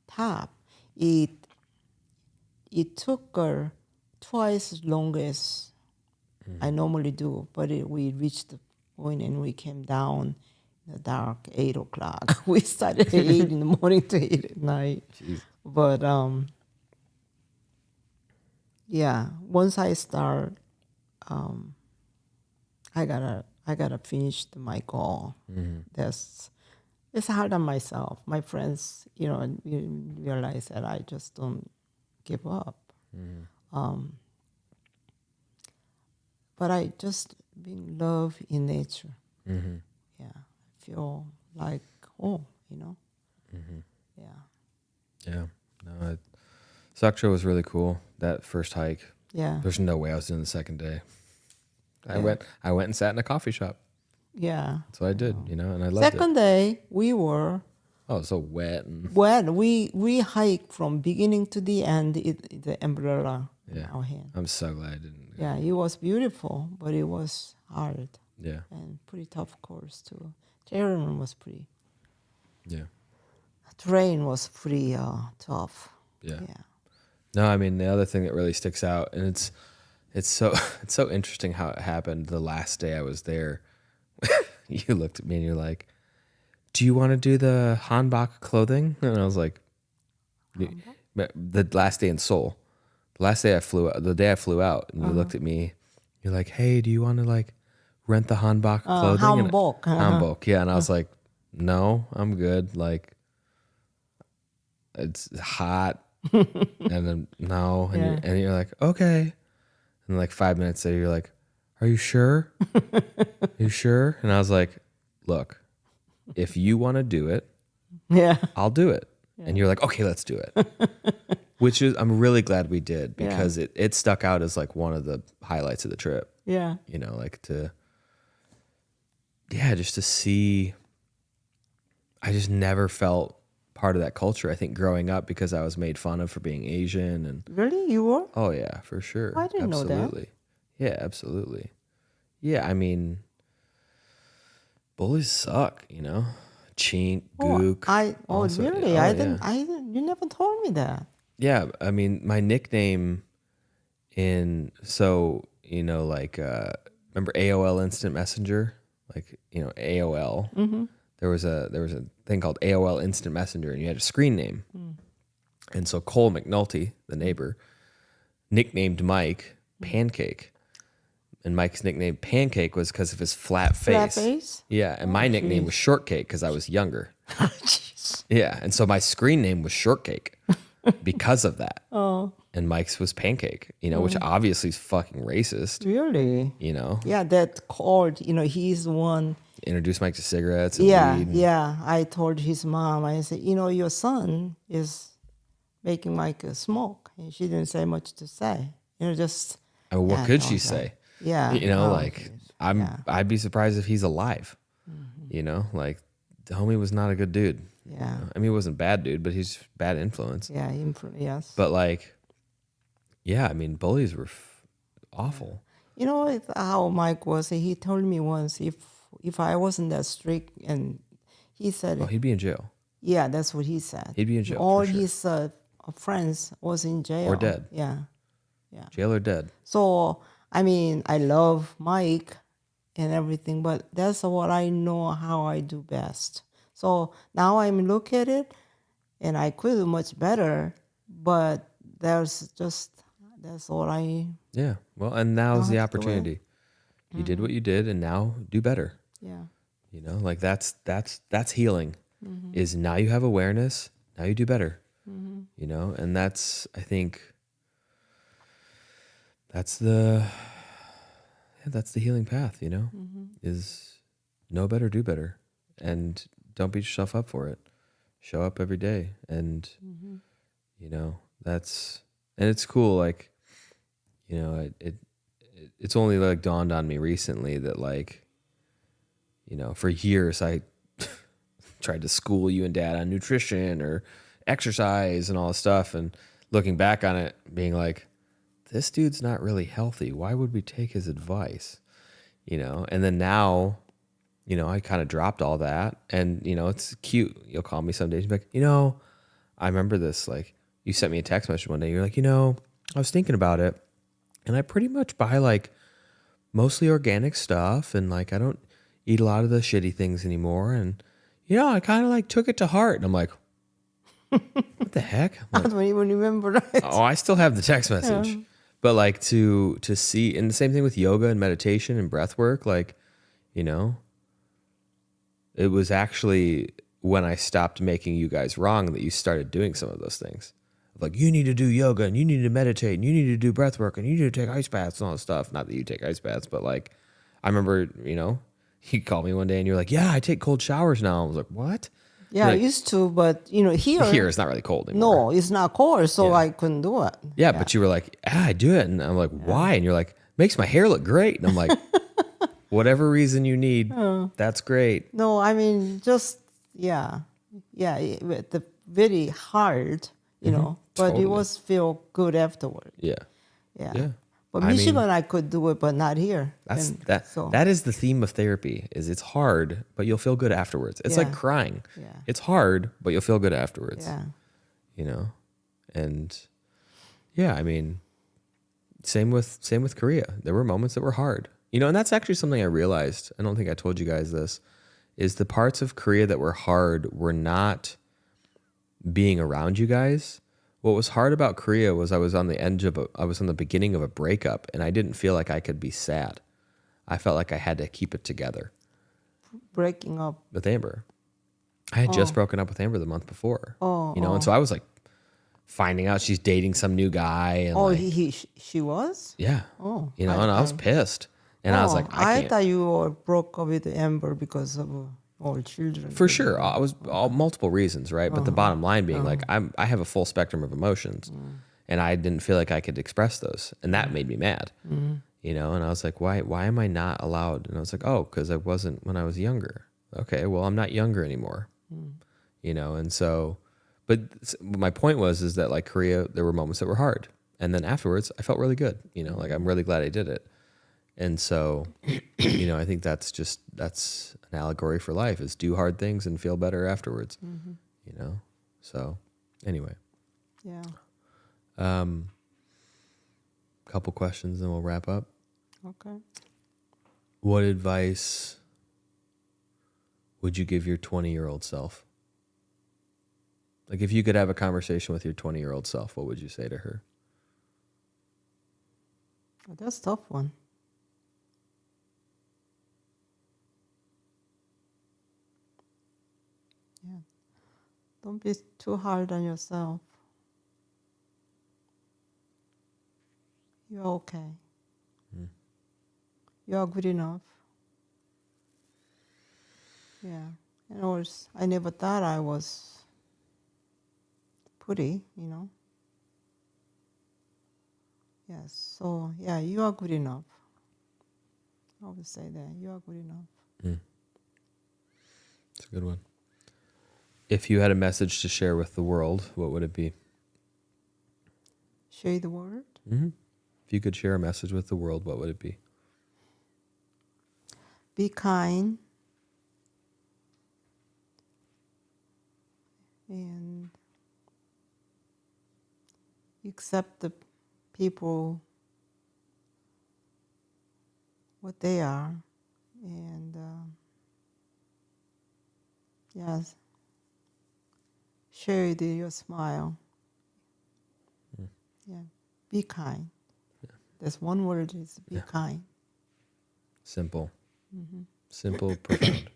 top. It took her twice as long as I normally do, but we reached the point and we came down in the dark, 8 o'clock. We started at 8 in the morning to 8 at night. Jeez. But yeah, once I start, I gotta finish my goal. It's hard on myself. My friends, realize that I just don't give up. But I just being love in nature. Yeah, I feel like home. Yeah. Yeah. No, Sakura was really cool. That first hike. Yeah. There's no way I was doing the second day. I Yeah. went and sat in a coffee shop. Yeah. That's what I did, and I loved Second day, we were it. Oh, it was so wet and wet. We hiked from beginning to the end. The umbrella in our hand. I'm so glad I didn't. Yeah, it was beautiful, but it was hard Yeah. and pretty tough course too. Terrain was pretty. Yeah. Terrain was pretty tough. Yeah. Yeah. No, I mean the other thing that really sticks out, and it's so it's so interesting how it happened. The last day I was there, you looked at me and you're like, "Do you want to do the hanbok clothing?" And I was like, "The last day in Seoul, the last day I flew out, the day I flew out." And you looked at me, you're like, "Hey, do you want to like rent the hanbok clothing?" And- Hanbok. hanbok, yeah. And I was like, "No, I'm good. Like, it's hot." And then no, and you're like, "Okay." And like 5 minutes later, you're like, "Are you sure? You sure?" And I was like, "Look, if you want to do it, Yeah. I'll do it." And you're like, "Okay, let's do it." Which is, I'm really glad we did because it stuck out as like one of the highlights of the trip. Yeah. Just to see. I just never felt part of that culture. I think growing up because I was made fun of for being Asian and Really, you were? oh yeah, for sure. I didn't know that. Absolutely. Yeah, absolutely. Yeah, I mean, bullies suck, Chink, gook. Also- really? oh, I yeah. didn't. You never told me that. Yeah, I mean, my nickname remember AOL Instant Messenger? Like, AOL. Mm-hmm. There was a thing called AOL Instant Messenger, and you had a screen name. And so Cole McNulty, the neighbor, nicknamed Mike Pancake. And Mike's nickname Pancake was because of his flat face. Flat face? Yeah, and my nickname was Shortcake because I was younger. Jeez. Yeah, and so my screen name was Shortcake because of that. Oh, And Mike's was Pancake, which obviously is fucking racist. really? Yeah, that called. He's the one. Introduced Mike to cigarettes and Yeah, weed. yeah. I told his mom. I said, your son is making Mike smoke, and she didn't say much to say. Just. I mean, what yeah, could I she was say? Yeah. I'd be surprised if he's alive. Like the homie was not a good dude. Yeah. I mean, he wasn't a bad dude, but he's bad influence. Yeah. Yes. But like, yeah, I mean, bullies were awful. You know how Mike was? He told me once if I wasn't that strict, and he said, Oh, he'd be in jail. yeah, that's what he said. He'd be in jail All for sure. his friends was in jail Or dead. Yeah. Jail or dead. So I mean, I love Mike and everything, but that's what I know how I do best. So now I'm look at it, and I could do much better, but that's all I. Yeah. Well, and now's the have to do it. opportunity. You did what you did, and now do better. Yeah. You know, like that's healing. Is now you have awareness. Now you do better. You know, and that's, I think, that's the healing path. You know, is know better, do better, and don't beat yourself up for it. Show up every day, and you know, and it's cool. Like, you know, it's only like dawned on me recently that, like, you know, for years I tried to school you and Dad on nutrition or exercise and all this stuff, and looking back on it, being like, this dude's not really healthy. Why would we take his advice? You know, and then now, you know, I kind of dropped all that, and you know, it's cute. You'll call me some days and be like, you know, I remember this. Like, you sent me a text message one day. You're like, you know, I was thinking about it, and I pretty much buy like mostly organic stuff, and like I don't eat a lot of the shitty things anymore, and you know, I kind of like took it to heart. And I'm like, what the heck? I'm I like, don't even remember it. oh, I still have the text message. But like to see, and the same thing with yoga and meditation and breath work, like, you know, it was actually when I stopped making you guys wrong that you started doing some of those things. Like, you need to do yoga, and you need to meditate, and you need to do breath work, and you need to take ice baths and all this stuff. Not that you take ice baths, but like, I remember, you know, you called me one day and you're like, yeah, I take cold showers now. I was like, what? Yeah, I Like, used to, but you know, here it's not really cold anymore. no, it's not cold, so Yeah. I couldn't do it. Yeah, but you were like, I do it. And I'm like, why? And you're like, makes my hair look great. And I'm like, whatever reason you need, that's great. No, I mean, just the very hard, you know, but totally. it was feel good afterward. Yeah. Yeah. Yeah. But I mean, Michigan, I could do it, but not here. That's And that. So That is the theme of therapy. Is it's hard, but you'll feel good afterwards. It's like Yeah. crying. Yeah. It's hard, but you'll feel good afterwards. yeah, You know, and yeah, I mean, same with Korea. There were moments that were hard. You know, and that's actually something I realized. I don't think I told you guys this. Is the parts of Korea that were hard were not being around you guys. What was hard about Korea was I was on the beginning of a breakup, and I didn't feel like I could be sad. I felt like I had to keep it together breaking up. with Amber. I had just broken up with Amber the month before. Oh, you know, and so I was like finding out she's dating some new guy, and Oh, like, she was. yeah, Oh, you know, and I was pissed, and I was like, I can't. thought you were broke up with Amber because of all children. For sure, I was all multiple reasons, right? But the bottom line being, like, I have a full spectrum of emotions, and I didn't feel like I could express those, and that made me mad, you know. And I was like, why am I not allowed? And I was like, oh, because I wasn't when I was younger. Okay, well, I'm not younger anymore, you know. And so, but my point is that like Korea, there were moments that were hard, and then afterwards, I felt really good, you know. Like, I'm really glad I did it. And so, you know, I think that's an allegory for life, is do hard things and feel better afterwards, you know? So anyway, Yeah. couple questions and we'll wrap up. Okay. What advice would you give your 20-year-old self? Like, if you could have a conversation with your 20-year-old self, what would you say to her? Oh, that's a tough one. Yeah. Don't be too hard on yourself. You're okay. You are good enough. Yeah. And also, I never thought I was pretty, you know. Yes. So, yeah, you are good enough. I would say that. You are good enough. It's a good one. If you had a message to share with the world, what would it be? Share the word. Mm-hmm. If you could share a message with the world, what would it be? Be kind. And accept the people what they are. And yes, share your smile. Yeah, be kind. Yeah. There's one word is be Yeah. kind. Simple. Mm-hmm. Simple, profound.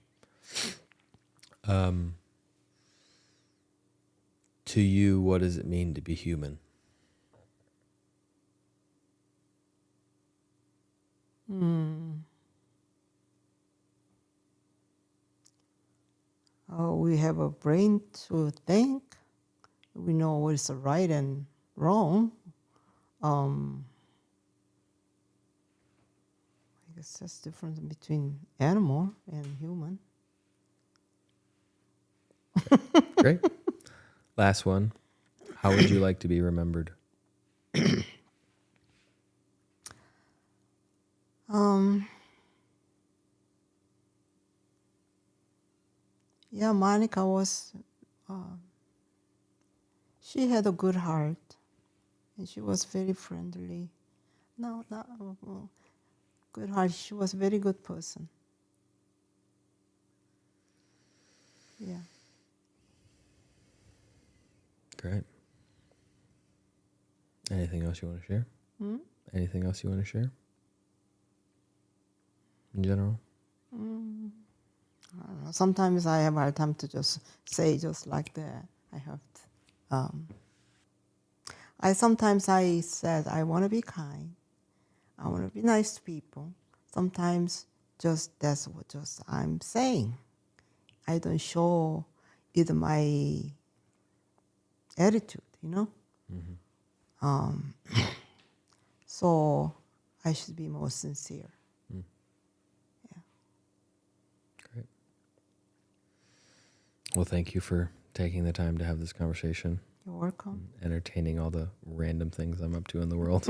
To you, what does it mean to be human? We have a brain to think. We know what's right and wrong. I guess that's the difference between animal and human. Great. Last one. How would you like to be remembered? Yeah, Monica was, she had a good heart. And she was very friendly. No, not good heart. She was a very good person. Yeah. Great. Anything else you want to share? Anything else you want to share? In general? I don't know. Sometimes I have a hard time to just say just like that. Sometimes I said I want to be kind. I want to be nice to people. Sometimes just that's what just I'm saying. I don't show either my attitude, you know. So I should be more sincere. Yeah. Great. Well, thank you for taking the time to have this conversation. You're welcome. Entertaining all the random things I'm up to in the world.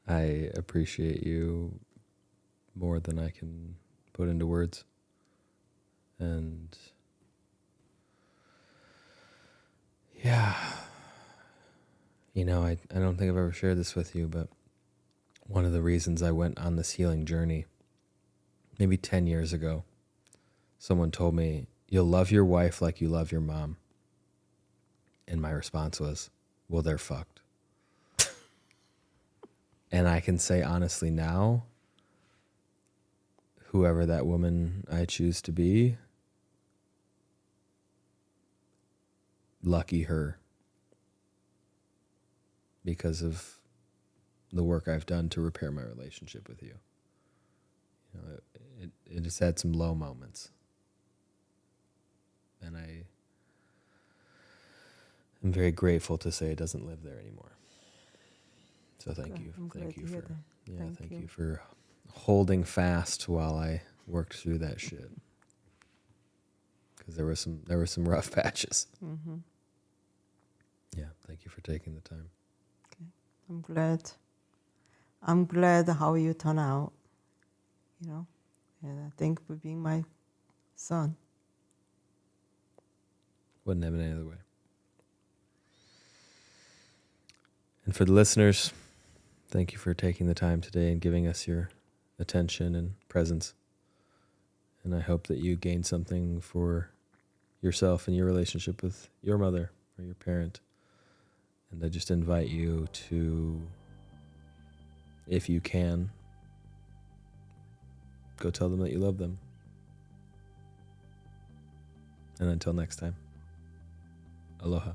I appreciate you more than I can put into words. And yeah, you know, I don't think I've ever shared this with you, but one of the reasons I went on this healing journey, maybe 10 years ago, someone told me, you'll love your wife like you love your mom. And my response was, well, they're fucked. And I can say honestly now, whoever that woman I choose to be, lucky her. Because of the work I've done to repair my relationship with you. You know, it has had some low moments. And I am very grateful to say it doesn't live there anymore. So thank you. Thank you for thank you for holding fast while I worked through that shit. Because there were some rough patches. Mm-hmm. Yeah, thank you for taking the time. Okay. I'm glad how you turn out, you know, and I thank you for being my son. Wouldn't have been any other way. And for the listeners, thank you for taking the time today and giving us your attention and presence. And I hope that you gain something for yourself and your relationship with your mother or your parent. And I just invite you to, if you can, go tell them that you love them. And until next time, aloha.